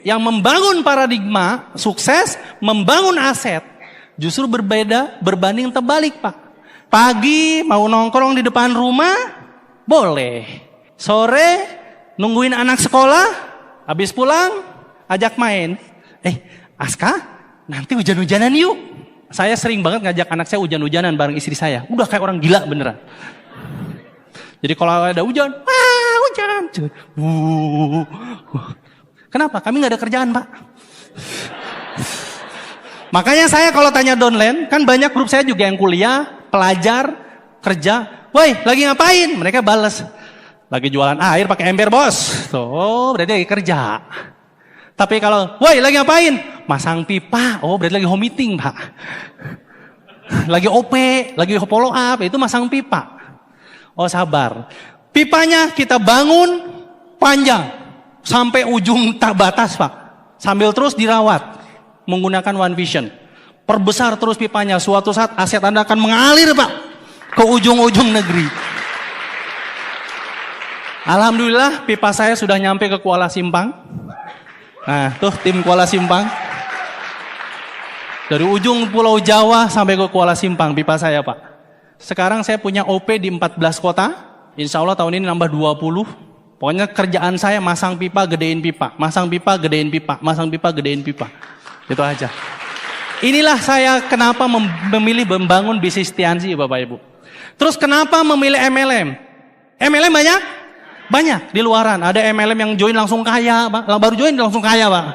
yang membangun paradigma sukses, membangun aset, justru berbeda berbanding terbalik Pak. Pagi mau nongkrong di depan rumah, boleh. Sore nungguin anak sekolah, habis pulang ajak main. Aska, nanti hujan-hujanan yuk. Saya sering banget ngajak anak saya hujan-hujanan bareng istri saya. Udah kayak orang gila beneran. Jadi kalau ada hujan, hujan. Kenapa? Kami nggak ada kerjaan Pak. Makanya saya kalau tanya downline, kan banyak grup saya juga yang kuliah, pelajar, kerja. Woi, lagi ngapain? Mereka balas, lagi jualan air pakai ember bos. Tuh, berarti lagi kerja. Tapi kalau, woi lagi ngapain? Masang pipa. Oh, berarti lagi home meeting Pak. Lagi OP, lagi follow up, itu masang pipa. Oh sabar. Pipanya kita bangun panjang sampai ujung tak batas Pak. Sambil terus dirawat menggunakan One Vision. Perbesar terus pipanya. Suatu saat aset Anda akan mengalir Pak ke ujung-ujung negeri. Alhamdulillah pipa saya sudah nyampe ke Kuala Simpang. Nah tuh tim Kuala Simpang. Dari ujung Pulau Jawa sampai ke Kuala Simpang pipa saya Pak. Sekarang saya punya OP di 14 kota. Insya Allah tahun ini nambah 20. Pokoknya kerjaan saya masang pipa, gedein pipa. Masang pipa, gedein pipa. Masang pipa, gedein pipa. Itu aja. Inilah saya kenapa memilih membangun bisnis Tiansi Bapak Ibu. Terus kenapa memilih MLM? MLM banyak? Banyak di luaran. Ada MLM yang join langsung kaya Pak. Baru join langsung kaya Pak.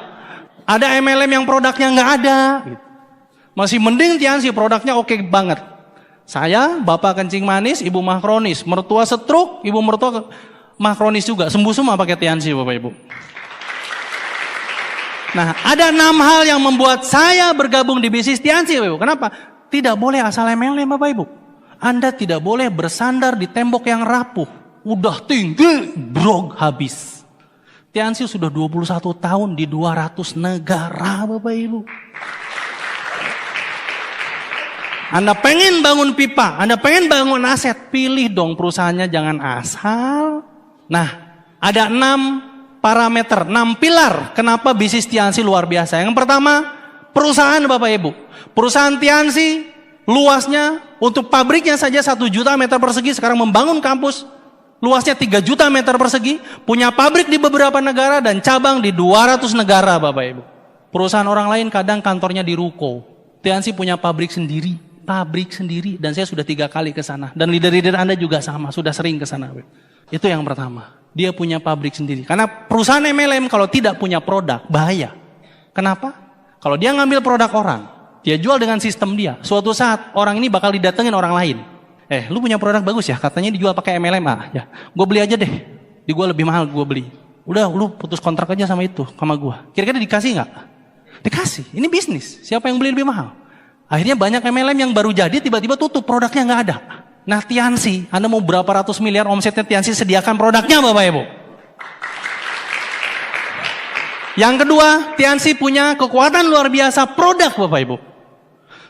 Ada MLM yang produknya nggak ada. Masih mending Tiansi, produknya oke banget. Saya, bapak kencing manis, ibu mah kronis. Mertua stroke, ibu mertua mah kronis juga. Sembuh semua pakai Tiansi Bapak Ibu. Nah, ada 6 hal yang membuat saya bergabung di bisnis Tiansi Bapak Ibu. Kenapa? Tidak boleh asal MLM Bapak Ibu. Anda tidak boleh bersandar di tembok yang rapuh. Udah tinggi, brog habis. Tiansi sudah 21 tahun di 200 negara Bapak Ibu. Anda pengen bangun pipa, Anda pengen bangun aset, pilih dong perusahaannya, jangan asal. Nah, ada 6 parameter, 6 pilar kenapa bisnis Tiansi luar biasa. Yang pertama, perusahaan Bapak Ibu. Perusahaan Tiansi luasnya untuk pabriknya saja 1 juta meter persegi, sekarang membangun kampus luasnya 3 juta meter persegi, punya pabrik di beberapa negara dan cabang di 200 negara Bapak Ibu. Perusahaan orang lain kadang kantornya di ruko. Tiansi punya pabrik sendiri. Dan saya sudah 3 kali ke sana. Dan leader-leader Anda juga sama, sudah sering ke sana. Itu yang pertama. Dia punya pabrik sendiri. Karena perusahaan MLM kalau tidak punya produk, bahaya. Kenapa? Kalau dia ngambil produk orang, dia jual dengan sistem dia. Suatu saat orang ini bakal didatengin orang lain. Lu punya produk bagus ya, katanya dijual pakai MLM. Ya, gue beli aja deh. Di gue lebih mahal, gue beli. Udah, lu putus kontrak aja sama itu, sama gue. Kira-kira dikasih nggak? Dikasih. Ini bisnis. Siapa yang beli lebih mahal? Akhirnya banyak MLM yang baru jadi tiba-tiba tutup, produknya nggak ada. Nah Tiansi, Anda mau berapa ratus miliar omsetnya Tiansi, sediakan produknya Bapak Ibu. Yang kedua, Tiansi punya kekuatan luar biasa produk Bapak Ibu.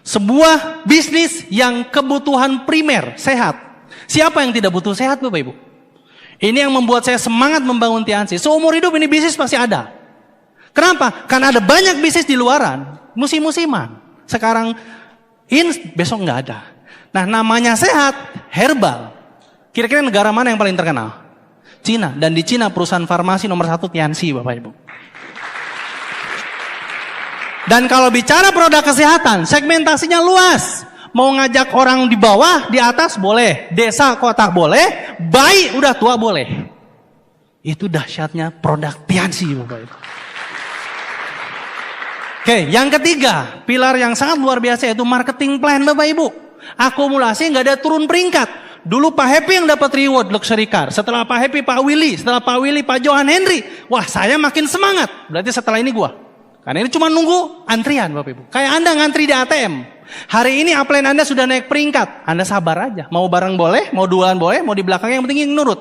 Sebuah bisnis yang kebutuhan primer, sehat. Siapa yang tidak butuh sehat Bapak Ibu? Ini yang membuat saya semangat membangun Tiansi. Seumur hidup ini bisnis pasti ada. Kenapa? Karena ada banyak bisnis di luaran, musim-musiman. Sekarang besok nggak ada. Nah namanya sehat, herbal. Kira-kira negara mana yang paling terkenal? Cina. Dan di Cina perusahaan farmasi nomor 1 Tiansi Bapak Ibu. Dan kalau bicara produk kesehatan, segmentasinya luas. Mau ngajak orang di bawah, di atas boleh. Desa, kota boleh. Bayi, udah tua boleh. Itu dahsyatnya produk Tiansi Bapak Ibu. Oke, yang ketiga, pilar yang sangat luar biasa yaitu marketing plan Bapak Ibu. Akumulasi nggak ada turun peringkat. Dulu Pak Happy yang dapat reward luxury car. Setelah Pak Happy Pak Willy, setelah Pak Willy Pak Johan Henry. Wah saya makin semangat. Berarti setelah ini gua. Karena ini cuma nunggu antrian Bapak Ibu. Kayak Anda ngantri di ATM. Hari ini upline Anda sudah naik peringkat. Anda sabar aja. Mau bareng boleh, mau duluan boleh, mau di belakang yang penting nurut.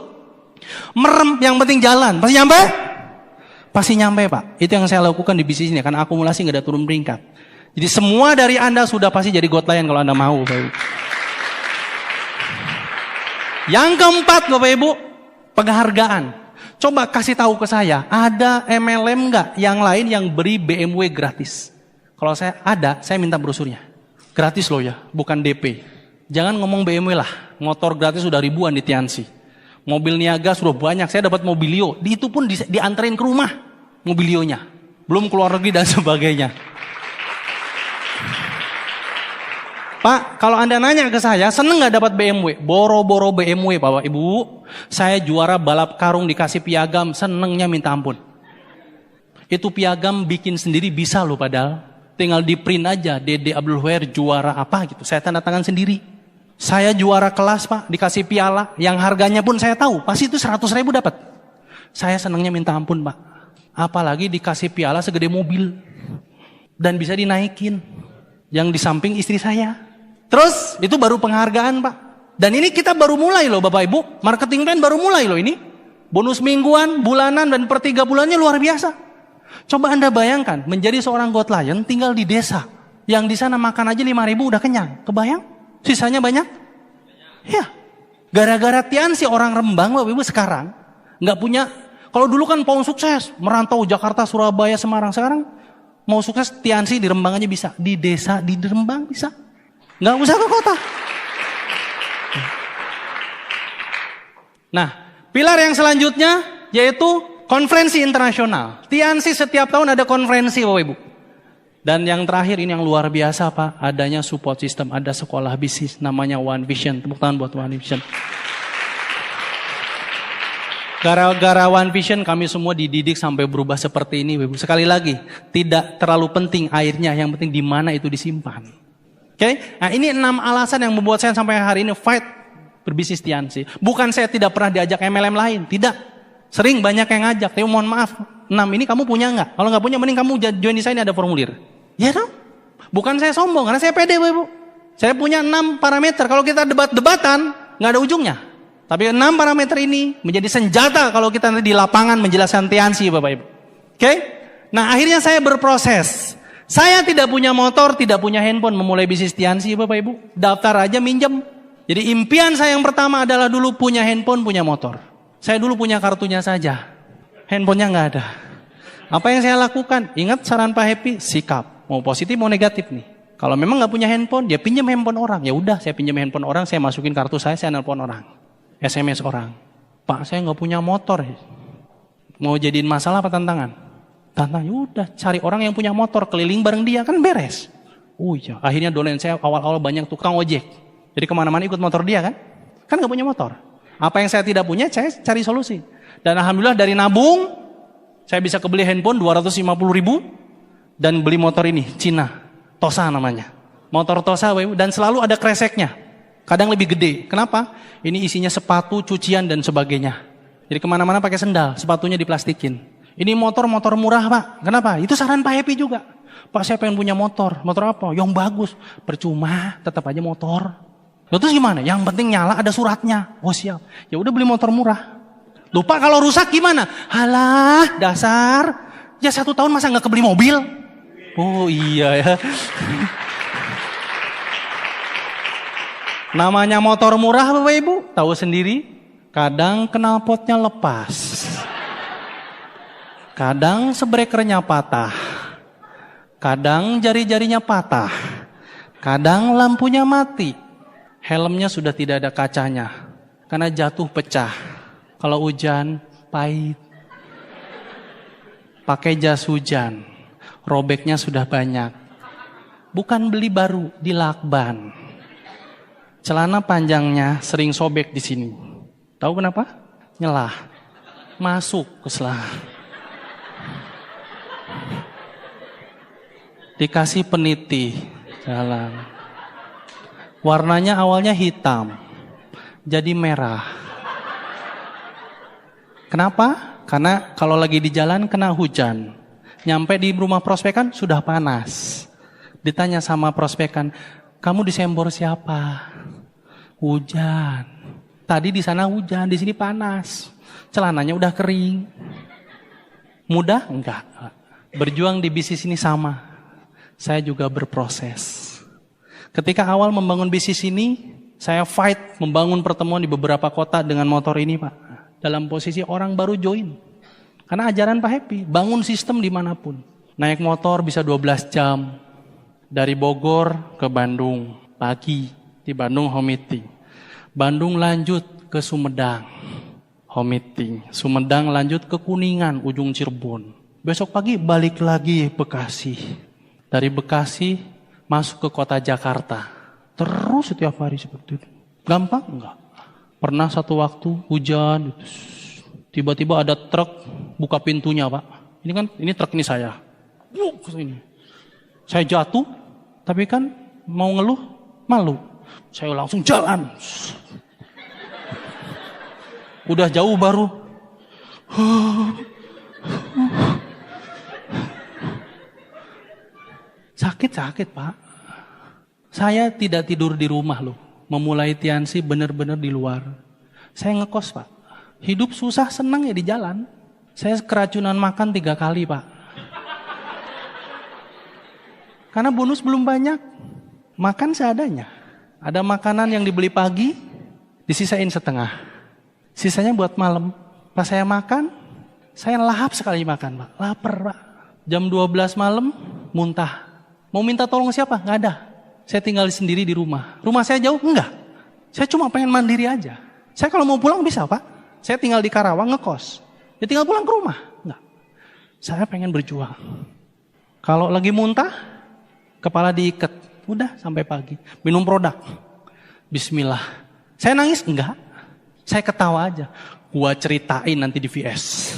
Merem yang penting jalan. Pasti nyampe? Pasti nyampe Pak. Itu yang saya lakukan di bisnis ini. Karena akumulasi nggak ada turun peringkat. Jadi semua dari Anda sudah pasti jadi God Lion kalau Anda mau Bapak Ibu. Yang keempat Bapak Ibu, penghargaan. Coba kasih tahu ke saya, ada MLM nggak yang lain yang beri BMW gratis? Kalau saya ada, saya minta brosurnya. Gratis loh ya, bukan DP. Jangan ngomong BMW lah, motor gratis sudah ribuan di Tiansi. Mobil niaga sudah banyak, saya dapat mobilio. Itu pun dianterin ke rumah mobilionya. Belum keluar negeri dan sebagainya. Pak, kalau Anda nanya ke saya, seneng gak dapat BMW? Boro-boro BMW Bapak Ibu. Saya juara balap karung dikasih piagam, senengnya minta ampun. Itu piagam bikin sendiri bisa loh padahal. Tinggal di print aja, Dede Abdul Huer juara apa gitu. Saya tanda tangan sendiri. Saya juara kelas Pak, dikasih piala. Yang harganya pun saya tahu, pasti itu 100.000 dapat. Saya senengnya minta ampun Pak. Apalagi dikasih piala segede mobil. Dan bisa dinaikin. Yang di samping istri saya. Terus itu baru penghargaan Pak. Dan ini kita baru mulai loh Bapak Ibu. Marketing plan baru mulai loh ini. Bonus mingguan, bulanan, dan per 3 bulannya luar biasa. Coba Anda bayangkan, menjadi seorang God Lion tinggal di desa. Yang di sana makan aja 5.000 udah kenyang. Kebayang? Sisanya banyak? Ya. Gara-gara Tiansi orang Rembang Bapak Ibu sekarang nggak punya. Kalau dulu kan mau sukses, merantau Jakarta, Surabaya, Semarang. Sekarang mau sukses Tiansi di Rembang aja bisa. Di desa, di Rembang bisa. Nggak usah ke kota. Nah, pilar yang selanjutnya yaitu konferensi internasional. Tiansi setiap tahun ada konferensi Bapak Ibu. Dan yang terakhir ini yang luar biasa Pak, adanya support system, ada sekolah bisnis namanya One Vision. Tepuk tangan buat One Vision. Gara-gara One Vision kami semua dididik sampai berubah seperti ini Bapak Ibu. Sekali lagi, tidak terlalu penting airnya, yang penting di mana itu disimpan. Oke? Nah, ini 6 alasan yang membuat saya sampai hari ini fight berbisnis Tiansi. Bukan saya tidak pernah diajak MLM lain, tidak. Sering banyak yang ngajak, tapi mohon maaf, 6 ini kamu punya nggak? Kalau nggak punya, mending kamu join di saya, ini ada formulir. Ya dong? Bukan saya sombong, karena saya pede Ibu. Saya punya 6 parameter, kalau kita debat-debatan, nggak ada ujungnya. Tapi 6 parameter ini menjadi senjata kalau kita nanti di lapangan menjelaskan Tiansi Bapak Ibu. Oke? Nah akhirnya saya berproses. Saya tidak punya motor, tidak punya handphone, memulai bisnis Tiansi Bapak Ibu. Daftar aja minjem. Jadi impian saya yang pertama adalah dulu punya handphone, punya motor. Saya dulu punya kartunya saja. Handphonenya nggak ada. Apa yang saya lakukan? Ingat saran Pak Happy, sikap. Mau positif mau negatif nih. Kalau memang nggak punya handphone, dia pinjam handphone orang. Ya udah, saya pinjam handphone orang, saya masukin kartu saya nelpon orang. SMS orang. Pak, saya nggak punya motor. Mau jadiin masalah apa tantangan? Tantangan, udah cari orang yang punya motor, keliling bareng dia, kan beres. Oh iya, akhirnya dolen saya awal-awal banyak tukang ojek. Jadi kemana-mana ikut motor dia kan? Kan gak punya motor. Apa yang saya tidak punya, saya cari solusi. Dan alhamdulillah dari nabung, saya bisa kebeli handphone 250.000 dan beli motor ini, Cina, Tosa namanya. Motor Tosa, dan selalu ada kreseknya. Kadang lebih gede. Kenapa? Ini isinya sepatu, cucian, dan sebagainya. Jadi kemana-mana pakai sendal, sepatunya diplastikin. Ini motor murah Pak. Kenapa? Itu saran Pak Happy juga. Pak saya pengen punya motor. Motor apa? Yang bagus. Percuma, tetap aja motor. Loh, terus gimana? Yang penting nyala ada suratnya. Oh siap. Ya udah beli motor murah. Lupa kalau rusak gimana? Halah, dasar. Ya 1 tahun masa nggak kebeli mobil? Oh iya ya. Namanya motor murah Bapak Ibu, tahu sendiri. Kadang knalpotnya lepas. Kadang sebrekernya patah. Kadang jari-jarinya patah. Kadang lampunya mati. Helmnya sudah tidak ada kacanya karena jatuh pecah. Kalau hujan pahit. Pakai jas hujan, robeknya sudah banyak. Bukan beli baru, dilakban. Celana panjangnya sering sobek di sini. Tahu kenapa? Nyelah. Masuk ke selah. Dikasih peniti jalan. Warnanya awalnya hitam, jadi merah. Kenapa? Karena kalau lagi di jalan kena hujan. Nyampe di rumah prospekan sudah panas. Ditanya sama prospekan, kamu disembor siapa? Hujan. Tadi di sana hujan, di sini panas. Celananya udah kering. Mudah? Enggak. Berjuang di bisnis ini sama. Saya juga berproses. Ketika awal membangun bisnis ini, saya fight membangun pertemuan di beberapa kota dengan motor ini Pak. Dalam posisi orang baru join. Karena ajaran Pak Happy, bangun sistem dimanapun. Naik motor bisa 12 jam. Dari Bogor ke Bandung, pagi. Di Bandung home meeting. Bandung lanjut ke Sumedang, home meeting. Sumedang lanjut ke Kuningan, ujung Cirebon. Besok pagi balik lagi Bekasi. Dari Bekasi masuk ke kota Jakarta. Terus setiap hari seperti itu. Gampang? Enggak. Pernah satu waktu hujan, tiba-tiba ada truk buka pintunya Pak. Ini truk ini saya. Saya jatuh, tapi kan mau ngeluh, malu. Saya langsung jalan. Udah jauh baru. Sakit Pak. Saya tidak tidur di rumah loh. memulai Tiansi benar-benar di luar. Saya ngekos Pak. Hidup susah senang ya di jalan. Saya keracunan makan 3 kali Pak. Karena bonus belum banyak. Makan seadanya. Ada makanan yang dibeli pagi, disisain setengah. Sisanya buat malam. Pas saya makan, saya lahap sekali makan Pak. Lapar Pak. Jam 12 malam, muntah. Mau minta tolong siapa? Nggak ada. Saya tinggal sendiri di rumah. Rumah saya jauh? Enggak. Saya cuma pengen mandiri aja. Saya kalau mau pulang bisa Pak. Saya tinggal di Karawang ngekos. Ya tinggal pulang ke rumah. Enggak. Saya pengen berjuang. Kalau lagi muntah, kepala diikat. Udah sampai pagi. Minum produk. Bismillah. Saya nangis? Enggak. Saya ketawa aja. Gua ceritain nanti di VS.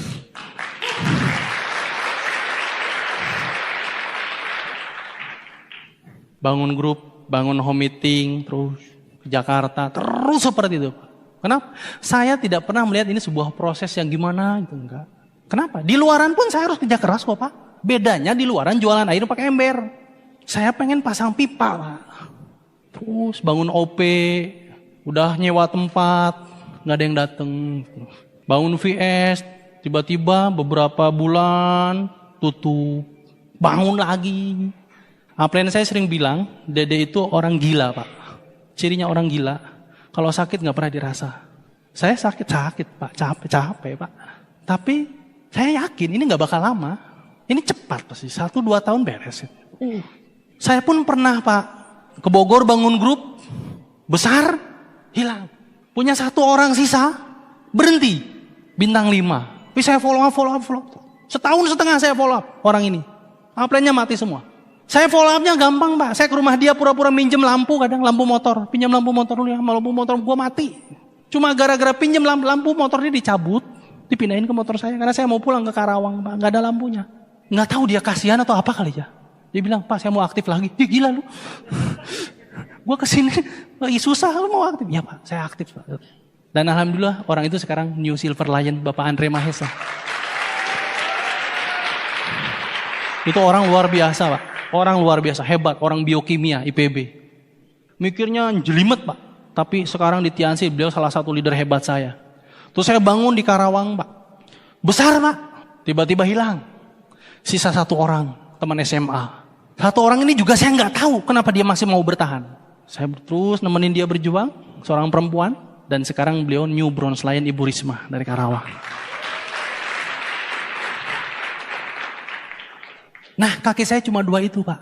Bangun grup, bangun home meeting, terus ke Jakarta, terus seperti itu. Kenapa? Saya tidak pernah melihat ini sebuah proses yang gimana gitu, enggak. Kenapa? Di luaran pun saya harus kerja keras kok Pak. Bedanya di luaran jualan air pakai ember. Saya pengen pasang pipa Pak. Terus bangun OP, udah nyewa tempat, nggak ada yang dateng. Bangun VS, tiba-tiba beberapa bulan tutup. Bangun lagi. Upline saya sering bilang, Dede itu orang gila Pak. Cirinya orang gila, kalau sakit nggak pernah dirasa. Saya sakit Pak, capek Pak. Tapi saya yakin ini nggak bakal lama. Ini cepat pasti, 1-2 tahun beres. Saya pun pernah Pak, ke Bogor bangun grup, besar, hilang. Punya 1 orang sisa, berhenti, bintang 5. Tapi saya follow up. Setahun setengah saya follow up orang ini. Upline-nya mati semua. Saya follow up-nya gampang Pak. Saya ke rumah dia pura-pura minjem lampu, kadang lampu motor. Pinjam lampu motor dulu ya, lampu motor gue mati. Cuma gara-gara pinjam lampu motornya dicabut, dipindahin ke motor saya. Karena saya mau pulang ke Karawang Pak, gak ada lampunya. Gak tahu dia kasihan atau apa kali ya. Dia bilang, Pak saya mau aktif lagi. Ih gila lu. Gue kesini, lagi susah lu mau aktif. Ya Pak, saya aktif Pak. Dan alhamdulillah orang itu sekarang New Silver Lion, Bapak Andre Mahesa. Itu orang luar biasa Pak. Orang luar biasa, hebat. Orang biokimia, IPB. Mikirnya jelimet Pak. Tapi sekarang di Tiansi, beliau salah satu leader hebat saya. Terus saya bangun di Karawang Pak. Besar Pak. Tiba-tiba hilang. Sisa 1 orang, teman SMA. 1 orang ini juga saya nggak tahu kenapa dia masih mau bertahan. Saya terus nemenin dia berjuang, seorang perempuan. Dan sekarang beliau New Bronze Lion Ibu Risma dari Karawang. Nah kaki saya cuma 2 itu Pak.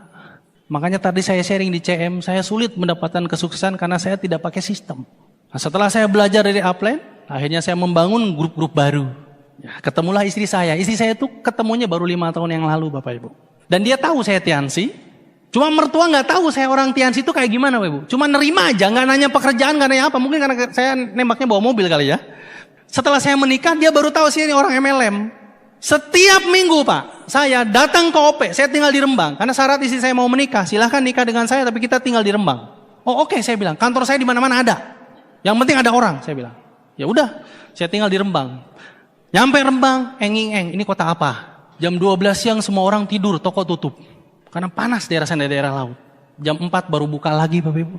Makanya tadi saya sharing di CM, saya sulit mendapatkan kesuksesan karena saya tidak pakai sistem. Nah, setelah saya belajar dari upline, akhirnya saya membangun grup-grup baru. Ya, ketemulah istri saya. Istri saya itu ketemunya baru 5 tahun yang lalu Bapak Ibu. Dan dia tahu saya Tiansi. Cuma mertua nggak tahu saya orang Tiansi itu kayak gimana Bapak Ibu. Cuma nerima aja, nggak nanya pekerjaan, nggak nanya apa. Mungkin karena saya nembaknya bawa mobil kali ya. Setelah saya menikah, dia baru tahu saya ini orang MLM. Setiap minggu Pak, saya datang ke OP, saya tinggal di Rembang. Karena syarat istri saya mau menikah, silahkan nikah dengan saya tapi kita tinggal di Rembang. Oh oke, saya bilang, kantor saya di mana-mana ada. Yang penting ada orang, saya bilang. Ya udah, saya tinggal di Rembang. Nyampe Rembang, enging-eng, ini kota apa? Jam 12 siang semua orang tidur, toko tutup. Karena panas daerah sana, daerah laut. Jam 4 baru buka lagi Bapak Ibu.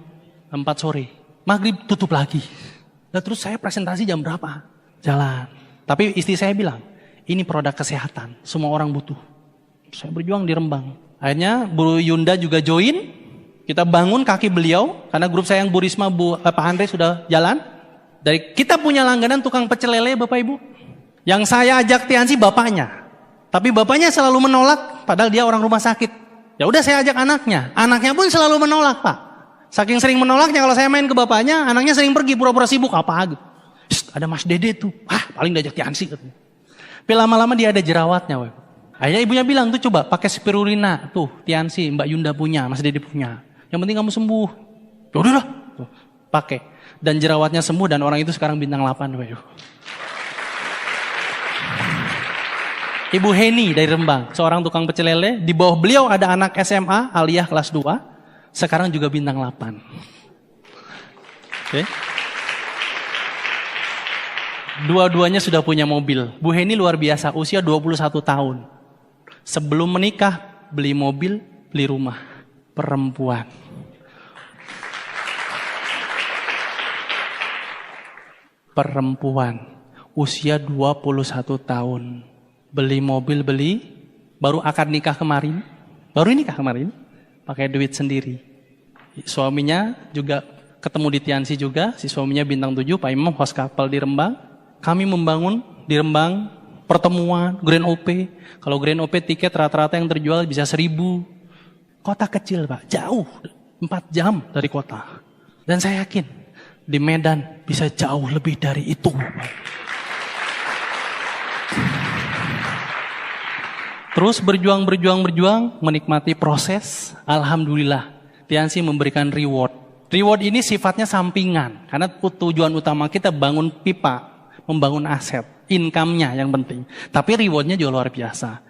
4 sore, maghrib tutup lagi. Dan terus saya presentasi jam berapa? Jalan. Tapi istri saya bilang, ini produk kesehatan, semua orang butuh. Saya berjuang di Rembang. Akhirnya Bu Yunda juga join. Kita bangun kaki beliau, karena grup saya yang Bu Risma, Pak Andre sudah jalan. Dari kita punya langganan tukang pecel lele Bapak Ibu. Yang saya ajak Tiansi bapaknya. Tapi bapaknya selalu menolak, padahal dia orang rumah sakit. Ya udah saya ajak anaknya. Anaknya pun selalu menolak Pak. Saking sering menolaknya kalau saya main ke bapaknya, anaknya sering pergi pura-pura sibuk apa gitu. Ada Mas Dede tuh. Paling diajak Tiansi katanya. Tapi lama-lama dia ada jerawatnya. Woy. Akhirnya ibunya bilang tuh coba pakai spirulina. Tuh Tiansi, Mbak Yunda punya, Mas Dede punya. Yang penting kamu sembuh. Ya udah lah. Pakai. Dan jerawatnya sembuh dan orang itu sekarang bintang 8. Woy. Ibu Heni dari Rembang, seorang tukang pecel lele. Di bawah beliau ada anak SMA, Aliyah kelas 2. Sekarang juga bintang 8. Okay. Dua-duanya sudah punya mobil. Bu Heni luar biasa, usia 21 tahun. Sebelum menikah, beli mobil, beli rumah. Perempuan. perempuan, usia 21 tahun. Beli mobil, baru akad nikah kemarin. Baru nikah kemarin, pakai duit sendiri. Suaminya juga ketemu di Tiansi juga, si suaminya bintang 7, Pak Imam, host kapal di Rembang. Kami membangun di Rembang, pertemuan, Grand OP. Kalau Grand OP tiket rata-rata yang terjual bisa 1.000. Kota kecil Pak, jauh, 4 jam dari kota. Dan saya yakin, di Medan bisa jauh lebih dari itu. Terus berjuang, menikmati proses. Alhamdulillah, Tiansi memberikan reward. Reward ini sifatnya sampingan. Karena tujuan utama kita bangun pipa, membangun aset. Income-nya yang penting. Tapi rewardnya juga luar biasa.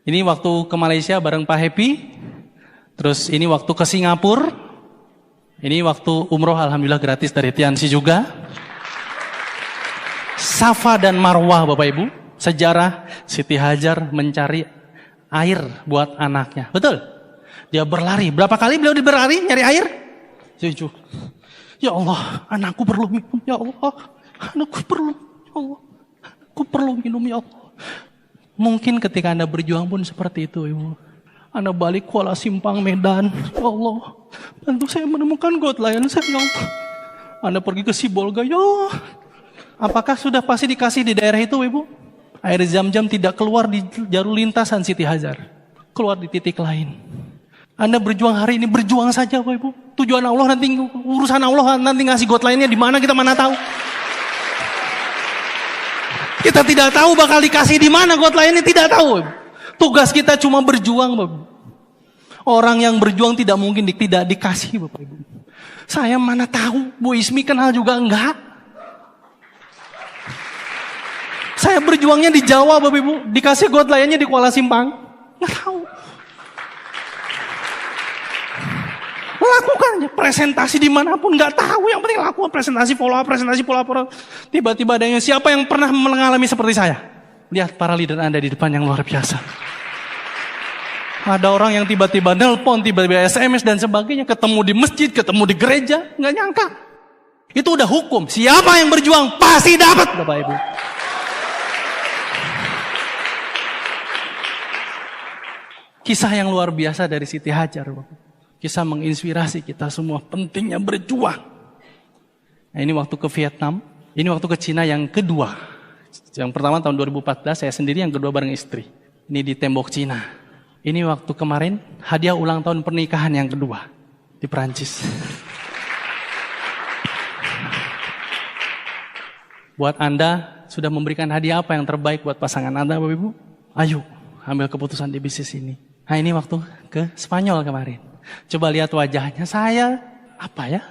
Ini waktu ke Malaysia bareng Pak Happy. Terus ini waktu ke Singapura. Ini waktu umroh alhamdulillah gratis dari Tiansi juga. Safa dan Marwah Bapak Ibu. Sejarah Siti Hajar mencari air buat anaknya. Betul? Dia berlari. Berapa kali beliau berlari nyari air? 7. Ya Allah, anakku perlu minum. Ya Allah, anakku perlu. Ya Allah, aku perlu minum. Ya Allah. Mungkin ketika Anda berjuang pun seperti itu, Ibu. Anda balik Kuala Simpang, Medan. Ya Allah, bantu saya menemukan Godline saya. Ya Allah. Anda pergi ke Sibolga. Ya Allah. Apakah sudah pasti dikasih di daerah itu, Ibu? Air Zam-Zam tidak keluar di jalur lintasan Siti Hajar. Keluar di titik lain. Anda berjuang hari ini, berjuang saja Bapak Ibu. Tujuan Allah nanti, urusan Allah nanti ngasih Godline-nya di mana kita mana tahu. Kita tidak tahu bakal dikasih di mana Godline-nya, tidak tahu. Tugas kita cuma berjuang Bapak Ibu. Orang yang berjuang tidak mungkin tidak dikasih Bapak Ibu. Saya mana tahu, Bu Ismi kenal juga enggak. Saya berjuangnya di Jawa Bapak Ibu, dikasih Godline-nya di Kuala Simpang. Nggak tahu. Lakukan aja, presentasi dimanapun, nggak tahu. Yang penting lakukan presentasi follow up. Tiba-tiba ada yang siapa yang pernah mengalami seperti saya? Lihat para leader Anda di depan yang luar biasa. Ada orang yang tiba-tiba nelpon, tiba-tiba SMS dan sebagainya, ketemu di masjid, ketemu di gereja, nggak nyangka. Itu udah hukum. Siapa yang berjuang pasti dapat, Bapak Ibu. Kisah yang luar biasa dari Siti Hajar. Kisah menginspirasi kita semua pentingnya berjuang. Nah, ini waktu ke Vietnam. Ini waktu ke Cina yang kedua. Yang pertama tahun 2014 saya sendiri, yang kedua bareng istri. Ini di tembok Cina. Ini waktu kemarin hadiah ulang tahun pernikahan yang kedua di Perancis. Buat Anda sudah memberikan hadiah apa yang terbaik buat pasangan Anda Bapak Ibu? Ayo ambil keputusan di bisnis ini. Nah ini waktu ke Spanyol kemarin. Coba lihat wajahnya, saya apa ya?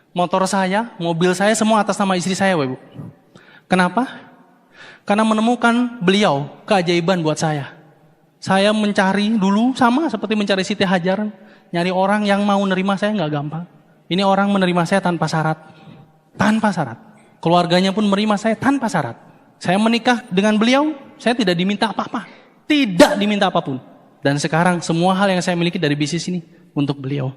Motor saya, mobil saya semua atas nama istri saya Bapak Ibu. Kenapa? Karena menemukan beliau keajaiban buat saya. Saya mencari dulu sama seperti mencari Siti Hajar. Nyari orang yang mau nerima saya nggak gampang. Ini orang menerima saya tanpa syarat. Tanpa syarat. Keluarganya pun menerima saya tanpa syarat. Saya menikah dengan beliau, saya tidak diminta apa-apa. Tidak diminta apapun. Dan sekarang semua hal yang saya miliki dari bisnis ini untuk beliau.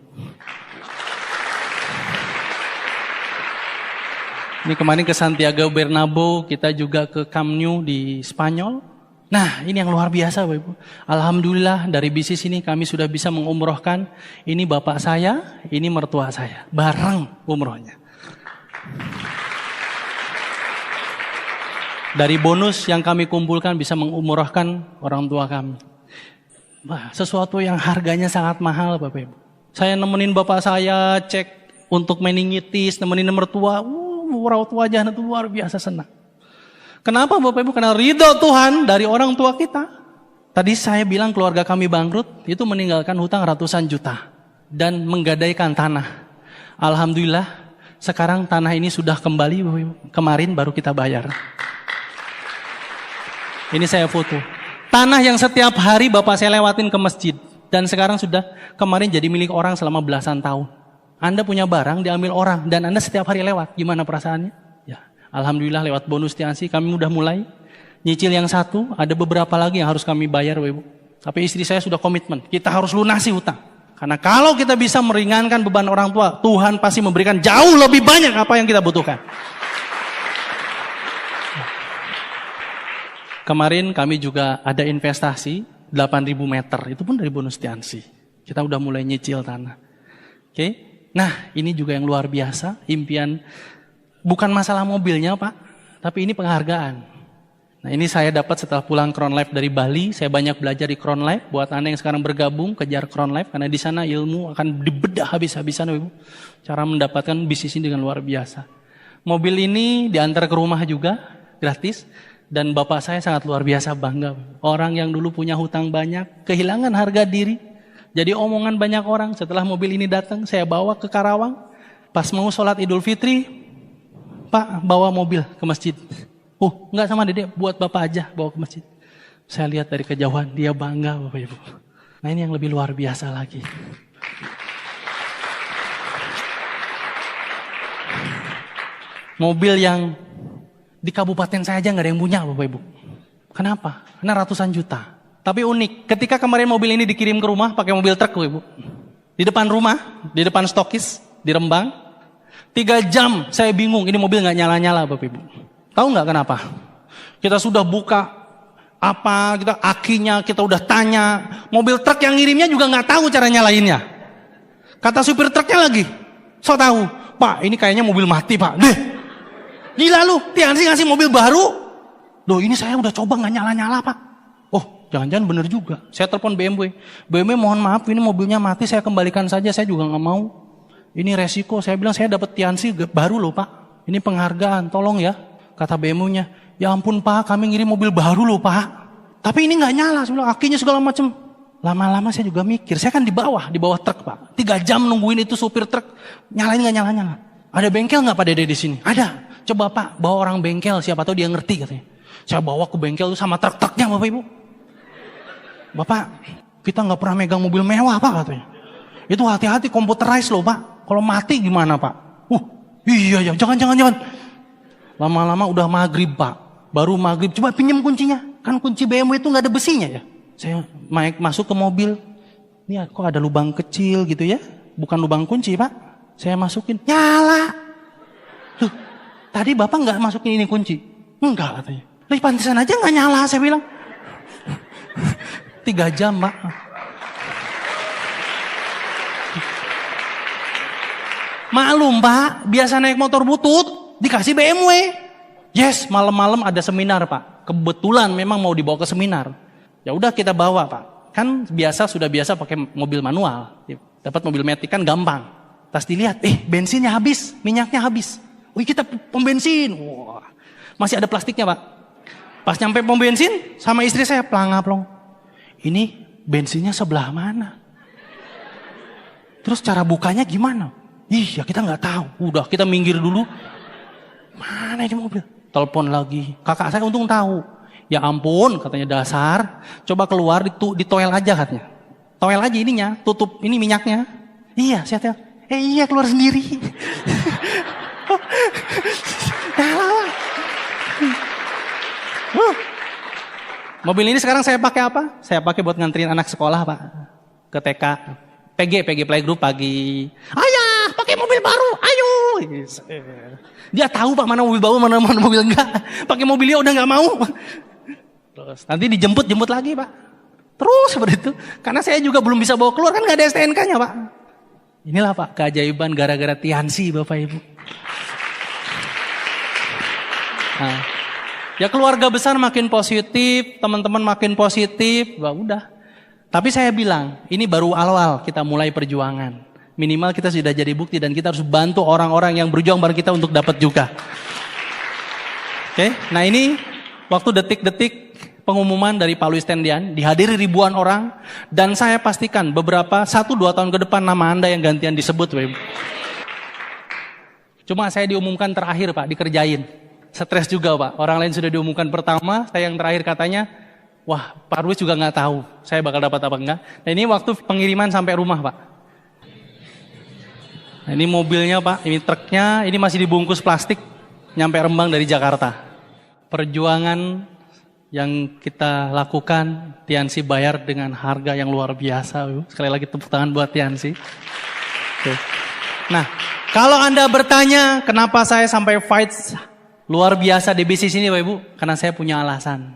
Ini kemarin ke Santiago Bernabeu, kita juga ke Camp Nou di Spanyol. Nah ini yang luar biasa Bapak Ibu. Alhamdulillah dari bisnis ini kami sudah bisa mengumrohkan. Ini bapak saya, ini mertua saya. Bareng umrohnya. Dari bonus yang kami kumpulkan bisa mengumrohkan orang tua kami. Wah, sesuatu yang harganya sangat mahal Bapak Ibu. Saya nemenin bapak saya cek untuk meningitis, nemenin mertua. Raut wajahnya itu luar biasa senang. Kenapa Bapak Ibu? Karena ridho Tuhan dari orang tua kita. Tadi saya bilang keluarga kami bangkrut, itu meninggalkan hutang ratusan juta. Dan menggadaikan tanah. Alhamdulillah, sekarang tanah ini sudah kembali Bapak Ibu. Kemarin baru kita bayar. Ini saya foto. Tanah yang setiap hari bapak saya lewatin ke masjid. Dan sekarang sudah kemarin jadi milik orang selama belasan tahun. Anda punya barang diambil orang dan Anda setiap hari lewat. Gimana perasaannya? Ya, alhamdulillah lewat bonus Tiansi kami udah mulai. Nyicil yang satu, ada beberapa lagi yang harus kami bayar Bapak Ibu. Tapi istri saya sudah komitmen, kita harus lunasi hutang. Karena kalau kita bisa meringankan beban orang tua, Tuhan pasti memberikan jauh lebih banyak apa yang kita butuhkan. Kemarin kami juga ada investasi 8.000 meter, itu pun dari bonus Tiansi. Kita udah mulai nyicil tanah. Oke. Nah, ini juga yang luar biasa, impian bukan masalah mobilnya, Pak, tapi ini penghargaan. Nah, ini saya dapat setelah pulang Crown Life dari Bali. Saya banyak belajar di Crown Life. Buat Anda yang sekarang bergabung, kejar Crown Life, karena di sana ilmu akan dibedah habis-habisan, Ibu. Cara mendapatkan bisnis ini dengan luar biasa. Mobil ini diantar ke rumah juga, gratis. Dan bapak saya sangat luar biasa bangga. Orang yang dulu punya hutang banyak, kehilangan harga diri. Jadi omongan banyak orang. Setelah mobil ini datang, saya bawa ke Karawang. Pas mau sholat Idul Fitri, Pak bawa mobil ke masjid. Enggak sama Dedek, buat bapak aja bawa ke masjid. Saya lihat dari kejauhan, dia bangga Bapak Ibu. Nah ini yang lebih luar biasa lagi. Mobil yang di kabupaten saya aja nggak ada yang punya Bapak Ibu. Kenapa? Karena ratusan juta. Tapi unik, ketika kemarin mobil ini dikirim ke rumah pakai mobil truk Bapak Ibu. Di depan rumah, di depan stokis, di Rembang. 3 jam saya bingung, ini mobil nggak nyala-nyala Bapak Ibu. Tahu nggak kenapa? Kita sudah buka kita akinya, kita udah tanya. Mobil truk yang ngirimnya juga nggak tahu cara nyalainnya. Kata supir truknya lagi, so tahu, Pak ini kayaknya mobil mati Pak. Deh, gila lu, Tiansi ngasih mobil baru. Loh ini saya udah coba nggak nyala-nyala Pak. Oh jangan-jangan bener juga. Saya telepon BMW. BMW mohon maaf ini mobilnya mati, saya kembalikan saja, saya juga nggak mau. Ini resiko, saya bilang saya dapat Tiansi baru loh Pak. Ini penghargaan, tolong ya. Kata BMW-nya, ya ampun Pak, kami ngirim mobil baru loh Pak. Tapi ini nggak nyala, saya bilang akinya segala macam. Lama-lama saya juga mikir, saya kan di bawah truk Pak. 3 jam nungguin itu supir truk, nyalain nggak nyala-nyala. Ada bengkel nggak Pak Dede di sini? Ada. Coba Pak, bawa orang bengkel, siapa tahu dia ngerti katanya. Saya bawa ke bengkel itu sama truk-truknya Bapak Ibu. Bapak, kita nggak pernah megang mobil mewah Pak katanya. Itu hati-hati computerized loh Pak. Kalau mati gimana Pak? Iya ya, jangan. Lama-lama udah maghrib Pak. Baru maghrib, coba pinjam kuncinya. Kan kunci BMW itu gak ada besinya ya. Saya masuk ke mobil. Ini kok ada lubang kecil gitu ya. Bukan lubang kunci Pak. Saya masukin, nyala. Loh, tadi Bapak gak masukin ini kunci? Enggak katanya. Loh pantesan aja gak nyala saya bilang. 3 jam Pak. Maklum Pak, biasa naik motor butut. Dikasih BMW. Yes, malam-malam ada seminar Pak. Kebetulan memang mau dibawa ke seminar. Ya udah kita bawa Pak. Kan sudah biasa pakai mobil manual. Dapat mobil matic kan gampang. Tas dilihat, bensinnya habis, minyaknya habis. Kita pom bensin. Wah, masih ada plastiknya Pak. Pas nyampe pom bensin, sama istri saya plong. Ini bensinnya sebelah mana? Terus cara bukanya gimana? Ya kita nggak tahu. Udah kita minggir dulu. Mana ini mobil? Telepon lagi. Kakak saya untung tahu. Ya ampun, katanya dasar. Coba keluar di toel aja katanya. Toel aja ininya, tutup ini minyaknya. Iya, saya tahu. Iya keluar sendiri. Mobil ini sekarang saya pakai apa? Saya pakai buat nganterin anak sekolah Pak. Ke TK. PG Playgroup pagi. Ayah, pakai mobil baru, ayo. Dia tahu Pak mana mobil baru, mana mobil enggak. Pakai mobilnya udah nggak mau. Terus nanti dijemput lagi Pak. Terus seperti itu. Karena saya juga belum bisa bawa keluar kan nggak ada STNK-nya Pak. Inilah Pak keajaiban gara-gara Tiansi Bapak Ibu. Nah, ya keluarga besar makin positif, teman-teman makin positif, udah. Tapi saya bilang, ini baru awal kita mulai perjuangan. Minimal kita sudah jadi bukti dan kita harus bantu orang-orang yang berjuang bareng kita untuk dapat juga. Oke, nah ini waktu detik-detik pengumuman dari Pak Luis Tendian, dihadiri ribuan orang, dan saya pastikan beberapa 1-2 tahun ke depan nama Anda yang gantian disebut. Cuma saya diumumkan terakhir Pak, dikerjain. Stres juga Pak, orang lain sudah diumumkan pertama, saya yang terakhir katanya, wah Pak Luis juga nggak tahu saya bakal dapat apa enggak. Nah ini waktu pengiriman sampai rumah Pak. Nah, ini mobilnya Pak, ini truknya, ini masih dibungkus plastik, nyampe Rembang dari Jakarta. Perjuangan yang kita lakukan, Tiansi bayar dengan harga yang luar biasa. Sekali lagi tepuk tangan buat Tiansi. Oke. Nah, kalau Anda bertanya kenapa saya sampai fight luar biasa di bisnis ini Bapak Ibu, karena saya punya alasan.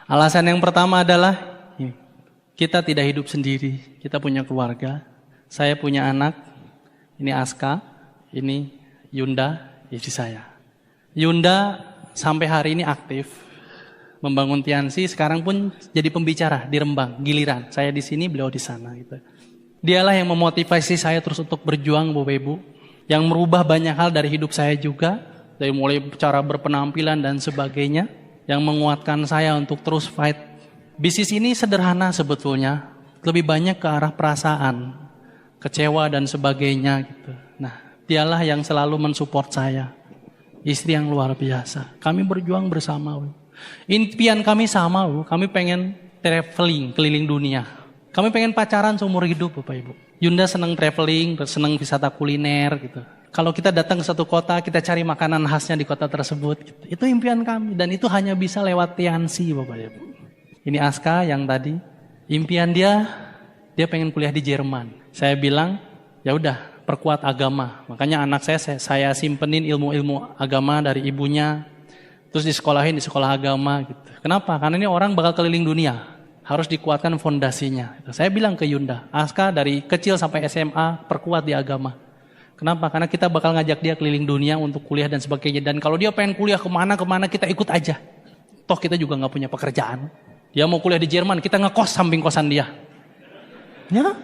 Alasan yang pertama adalah kita tidak hidup sendiri, kita punya keluarga. Saya punya anak, ini Aska, ini Yunda, istri saya. Yunda sampai hari ini aktif membangun Tiansi, sekarang pun jadi pembicara di Rembang, giliran. Saya di sini, beliau di sana gitu. Dialah yang memotivasi saya terus untuk berjuang, Bapak Ibu. Yang merubah banyak hal dari hidup saya juga, dari mulai cara berpenampilan dan sebagainya, yang menguatkan saya untuk terus fight. Bisnis ini sederhana sebetulnya, lebih banyak ke arah perasaan, kecewa dan sebagainya gitu. Nah, dialah yang selalu mensupport saya. Istri yang luar biasa. Kami berjuang bersama. Impian kami sama, kami pengen traveling keliling dunia. Kami pengen pacaran seumur hidup, Bapak Ibu. Yunda senang traveling, senang wisata kuliner gitu. Kalau kita datang ke satu kota, kita cari makanan khasnya di kota tersebut. Gitu. Itu impian kami dan itu hanya bisa lewat Tiansi, Bapak Ibu. Ini Aska yang tadi, impian dia pengen kuliah di Jerman. Saya bilang, ya udah perkuat agama. Makanya anak saya simpenin ilmu-ilmu agama dari ibunya. Terus disekolahin di sekolah agama gitu. Kenapa? Karena ini orang bakal keliling dunia. Harus dikuatkan fondasinya. Saya bilang ke Yunda, Aska dari kecil sampai SMA perkuat di agama. Kenapa? Karena kita bakal ngajak dia keliling dunia untuk kuliah dan sebagainya. Dan kalau dia pengen kuliah kemana kita ikut aja. Toh kita juga gak punya pekerjaan. Dia mau kuliah di Jerman, kita ngekos samping kosan dia. Ya,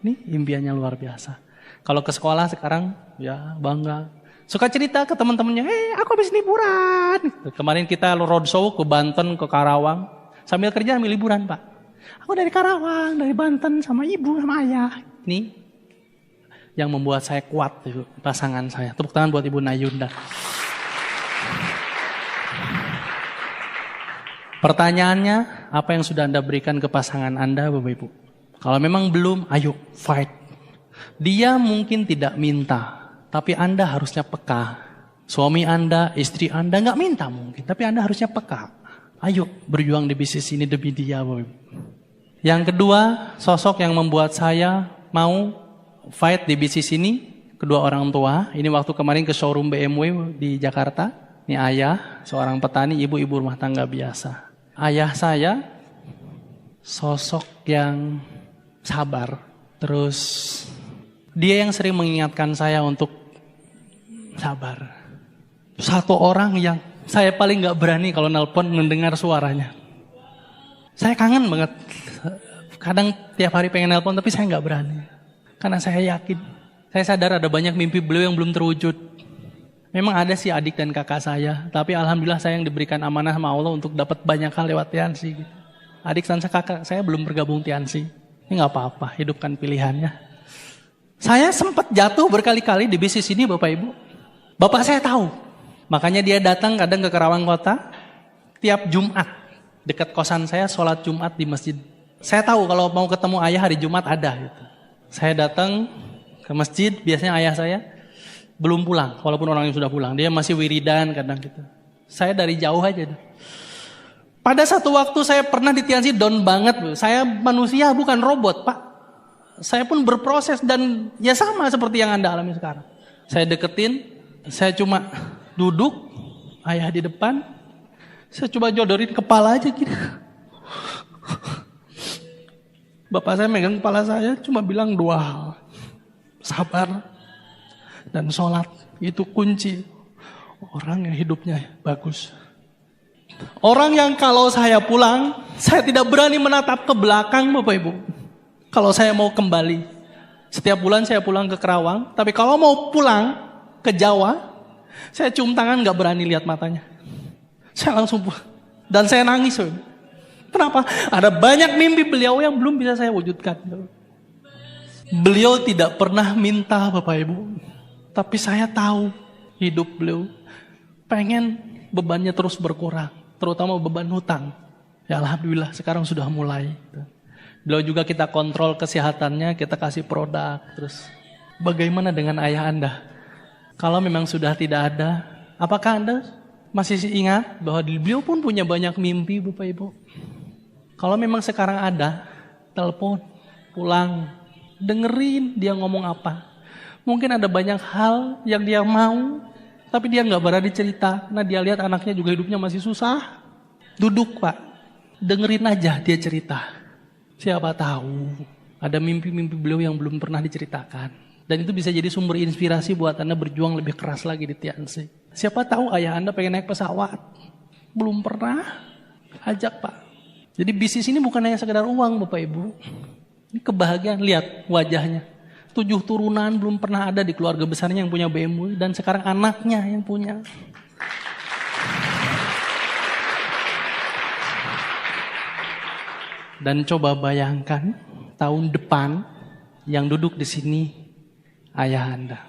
ini impiannya luar biasa. Kalau ke sekolah sekarang, ya bangga. Suka cerita ke teman-temannya, aku habis liburan. Kemarin kita roadshow ke Banten, ke Karawang. Sambil kerja ambil liburan, Pak. Aku dari Karawang, dari Banten sama ibu, sama ayah. Ini yang membuat saya kuat, itu, pasangan saya. Tepuk tangan buat Ibu Nayunda. Pertanyaannya, apa yang sudah Anda berikan ke pasangan Anda, Bapak Ibu? Kalau memang belum, ayo fight. Dia mungkin tidak minta, tapi Anda harusnya peka. Suami Anda, istri Anda nggak minta mungkin, tapi Anda harusnya peka. Ayo berjuang di bisnis ini demi dia, Bapak Ibu. Yang kedua, sosok yang membuat saya mau fight di bisnis ini, kedua orang tua. Ini waktu kemarin ke showroom BMW di Jakarta. Ini ayah, seorang petani, ibu rumah tangga biasa. Ayah saya, sosok yang sabar. Terus, dia yang sering mengingatkan saya untuk sabar. Satu orang yang saya paling gak berani kalau nelpon mendengar suaranya. Saya kangen banget. Kadang tiap hari pengen nelpon tapi saya gak berani. Karena saya yakin. Saya sadar ada banyak mimpi beliau yang belum terwujud. Memang ada sih adik dan kakak saya. Tapi alhamdulillah saya yang diberikan amanah sama Allah untuk dapat banyak hal lewat Tiansi. Adik dan kakak saya belum bergabung Tiansi. Ini gak apa-apa, hidupkan pilihannya. Saya sempat jatuh berkali-kali di bisnis ini Bapak Ibu. Bapak saya tahu. Makanya dia datang kadang ke Karawang Kota, tiap Jumat, dekat kosan saya sholat Jumat di masjid. Saya tahu kalau mau ketemu ayah hari Jumat ada. Gitu. Saya datang ke masjid, biasanya ayah saya belum pulang, walaupun orang yang sudah pulang. Dia masih wiridan kadang gitu. Saya dari jauh aja. Pada satu waktu saya pernah di Tiansi down banget. Saya manusia bukan robot, Pak. Saya pun berproses dan ya sama seperti yang Anda alami sekarang. Saya deketin, saya cuma duduk, ayah di depan, saya coba jodorin kepala aja gitu. Bapak saya megang kepala saya, cuma bilang 2 hal. Sabar dan sholat, itu kunci orang yang hidupnya bagus. Orang yang kalau saya pulang, saya tidak berani menatap ke belakang Bapak Ibu. Kalau saya mau kembali, setiap bulan saya pulang ke Karawang, tapi kalau mau pulang ke Jawa, saya cium tangan gak berani lihat matanya. Saya langsung dan saya nangis. Kenapa? Ada banyak mimpi beliau yang belum bisa saya wujudkan. Beliau tidak pernah minta Bapak Ibu. Tapi saya tahu hidup beliau pengen bebannya terus berkurang. Terutama beban hutang. Ya alhamdulillah sekarang sudah mulai. Beliau juga kita kontrol kesehatannya, kita kasih produk. Terus bagaimana dengan ayah Anda? Kalau memang sudah tidak ada, apakah Anda masih ingat bahwa beliau pun punya banyak mimpi Bapak Ibu? Kalau memang sekarang ada, telepon, pulang, dengerin dia ngomong apa. Mungkin ada banyak hal yang dia mau, tapi dia gak berani cerita. Karena dia lihat anaknya juga hidupnya masih susah. Duduk Pak, dengerin aja dia cerita. Siapa tahu ada mimpi-mimpi beliau yang belum pernah diceritakan. Dan itu bisa jadi sumber inspirasi buat Anda berjuang lebih keras lagi di Tiansi. Siapa tahu ayah Anda pengen naik pesawat. Belum pernah. Ajak Pak. Jadi bisnis ini bukan hanya sekedar uang Bapak Ibu. Ini kebahagiaan. Lihat wajahnya. 7 turunan belum pernah ada di keluarga besarnya yang punya BMW. Dan sekarang anaknya yang punya. Dan coba bayangkan tahun depan yang duduk di sini ayah Anda.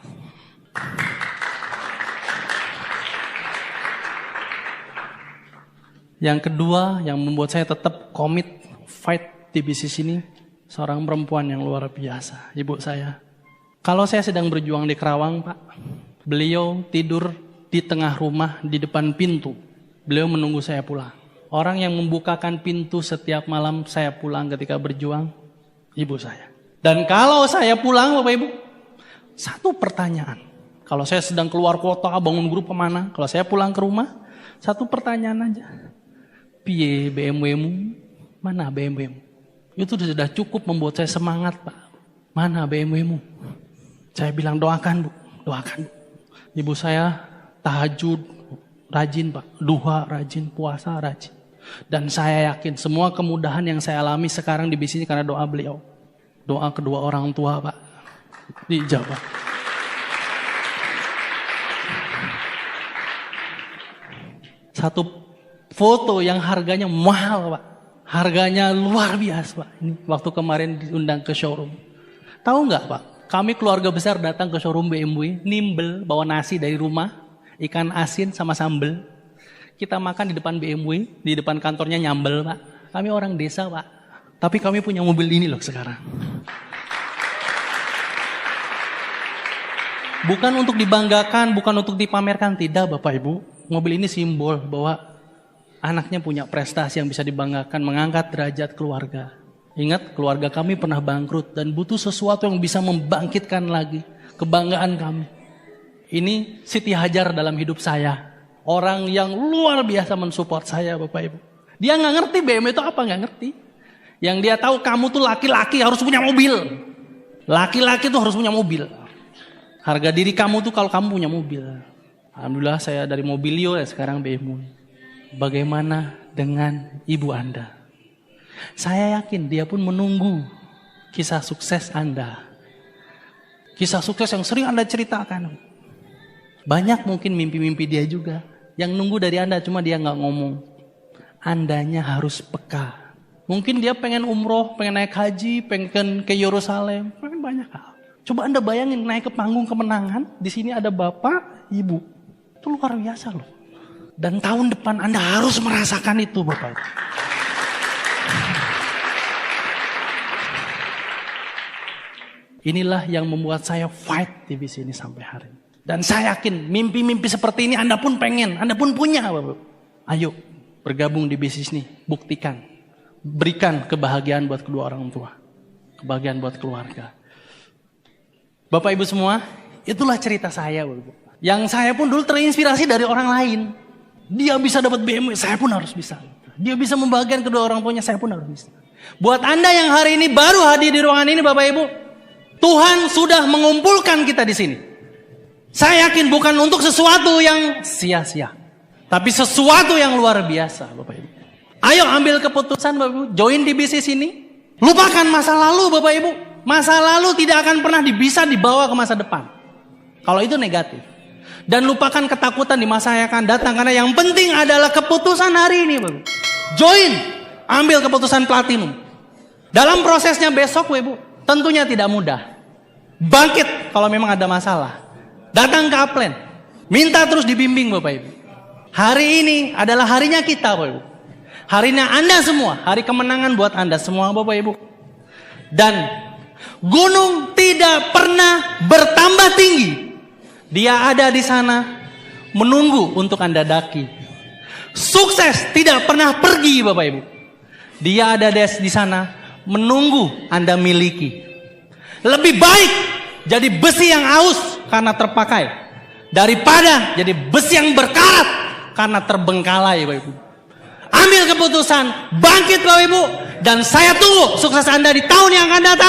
Yang kedua yang membuat saya tetap komit fight di bisnis ini, seorang perempuan yang luar biasa, ibu saya. Kalau saya sedang berjuang di Kerawang, Pak, beliau tidur di tengah rumah di depan pintu. Beliau menunggu saya pulang. Orang yang membukakan pintu setiap malam saya pulang ketika berjuang, ibu saya. Dan kalau saya pulang Bapak Ibu, satu pertanyaan. Kalau saya sedang keluar kota, bangun grup kemana, kalau saya pulang ke rumah, satu pertanyaan aja. Piye BMW-mu? Mana BMW-mu? Itu sudah cukup membuat saya semangat Pak. Mana BMW-mu? Saya bilang doakan Bu, doakan Bu. Ibu saya tahajud rajin Pak, duha rajin, puasa rajin. Dan saya yakin semua kemudahan yang saya alami sekarang di bisnis karena doa beliau. Doa kedua orang tua Pak. Dijawab. Satu foto yang harganya mahal Pak. Harganya luar biasa Pak. Ini waktu kemarin diundang ke showroom. Tahu nggak Pak? Kami keluarga besar datang ke showroom BMW. Nimbel bawa nasi dari rumah. Ikan asin sama sambal. Kita makan di depan BMW, di depan kantornya nyambel Pak. Kami orang desa Pak. Tapi kami punya mobil ini loh sekarang. Bukan untuk dibanggakan, bukan untuk dipamerkan. Tidak Bapak Ibu. Mobil ini simbol bahwa anaknya punya prestasi yang bisa dibanggakan. Mengangkat derajat keluarga. Ingat keluarga kami pernah bangkrut. Dan butuh sesuatu yang bisa membangkitkan lagi kebanggaan kami. Ini Siti Hajar dalam hidup saya. Orang yang luar biasa mensupport saya Bapak Ibu. Dia gak ngerti BMW itu apa, gak ngerti. Yang dia tahu kamu tuh laki-laki harus punya mobil. Laki-laki tuh harus punya mobil. Harga diri kamu tuh kalau kamu punya mobil. Alhamdulillah saya dari Mobilio ya sekarang BMW. Bagaimana dengan ibu Anda? Saya yakin dia pun menunggu kisah sukses Anda. Kisah sukses yang sering Anda ceritakan. Banyak mungkin mimpi-mimpi dia juga. Yang nunggu dari Anda cuma dia gak ngomong. Andanya harus peka. Mungkin dia pengen umroh, pengen naik haji, pengen ke Yerusalem. Pengen banyak hal. Coba Anda bayangin naik ke panggung kemenangan. Di sini ada bapak, ibu. Itu luar biasa loh. Dan tahun depan Anda harus merasakan itu Bapak. Inilah yang membuat saya fight di bisnis ini sampai hari ini. Dan saya yakin mimpi-mimpi seperti ini Anda pun pengen, Anda pun punya Bapak. Ayo bergabung di bisnis ini, buktikan. Berikan kebahagiaan buat kedua orang tua. Kebahagiaan buat keluarga. Bapak Ibu semua, itulah cerita saya Bapak. Yang saya pun dulu terinspirasi dari orang lain. Dia bisa dapat BMW, saya pun harus bisa. Dia bisa membahagiakan kedua orang tuanya, saya pun harus bisa. Buat Anda yang hari ini baru hadir di ruangan ini Bapak Ibu, Tuhan sudah mengumpulkan kita di sini. Saya yakin bukan untuk sesuatu yang sia-sia. Tapi sesuatu yang luar biasa Bapak Ibu. Ayo ambil keputusan Bapak Ibu. Join di bisnis ini. Lupakan masa lalu Bapak Ibu. Masa lalu tidak akan pernah bisa dibawa ke masa depan. Kalau itu negatif. Dan lupakan ketakutan di masa yang akan datang. Karena yang penting adalah keputusan hari ini Bapak Ibu. Join. Ambil keputusan platinum. Dalam prosesnya besok Bapak Ibu. Tentunya tidak mudah. Bangkit kalau memang ada masalah. Datang ke Upland, minta terus dibimbing Bapak Ibu. Hari ini adalah harinya kita Bapak Ibu. Harinya Anda semua, hari kemenangan buat Anda semua Bapak Ibu. Dan gunung tidak pernah bertambah tinggi. Dia ada di sana menunggu untuk Anda daki. Sukses tidak pernah pergi Bapak Ibu. Dia ada di sana menunggu Anda miliki. Lebih baik jadi besi yang aus karena terpakai daripada jadi besi yang berkarat karena terbengkalai Bapak Ibu. Ambil keputusan, bangkit Bapak Ibu, dan saya tunggu sukses Anda di tahun yang akan datang.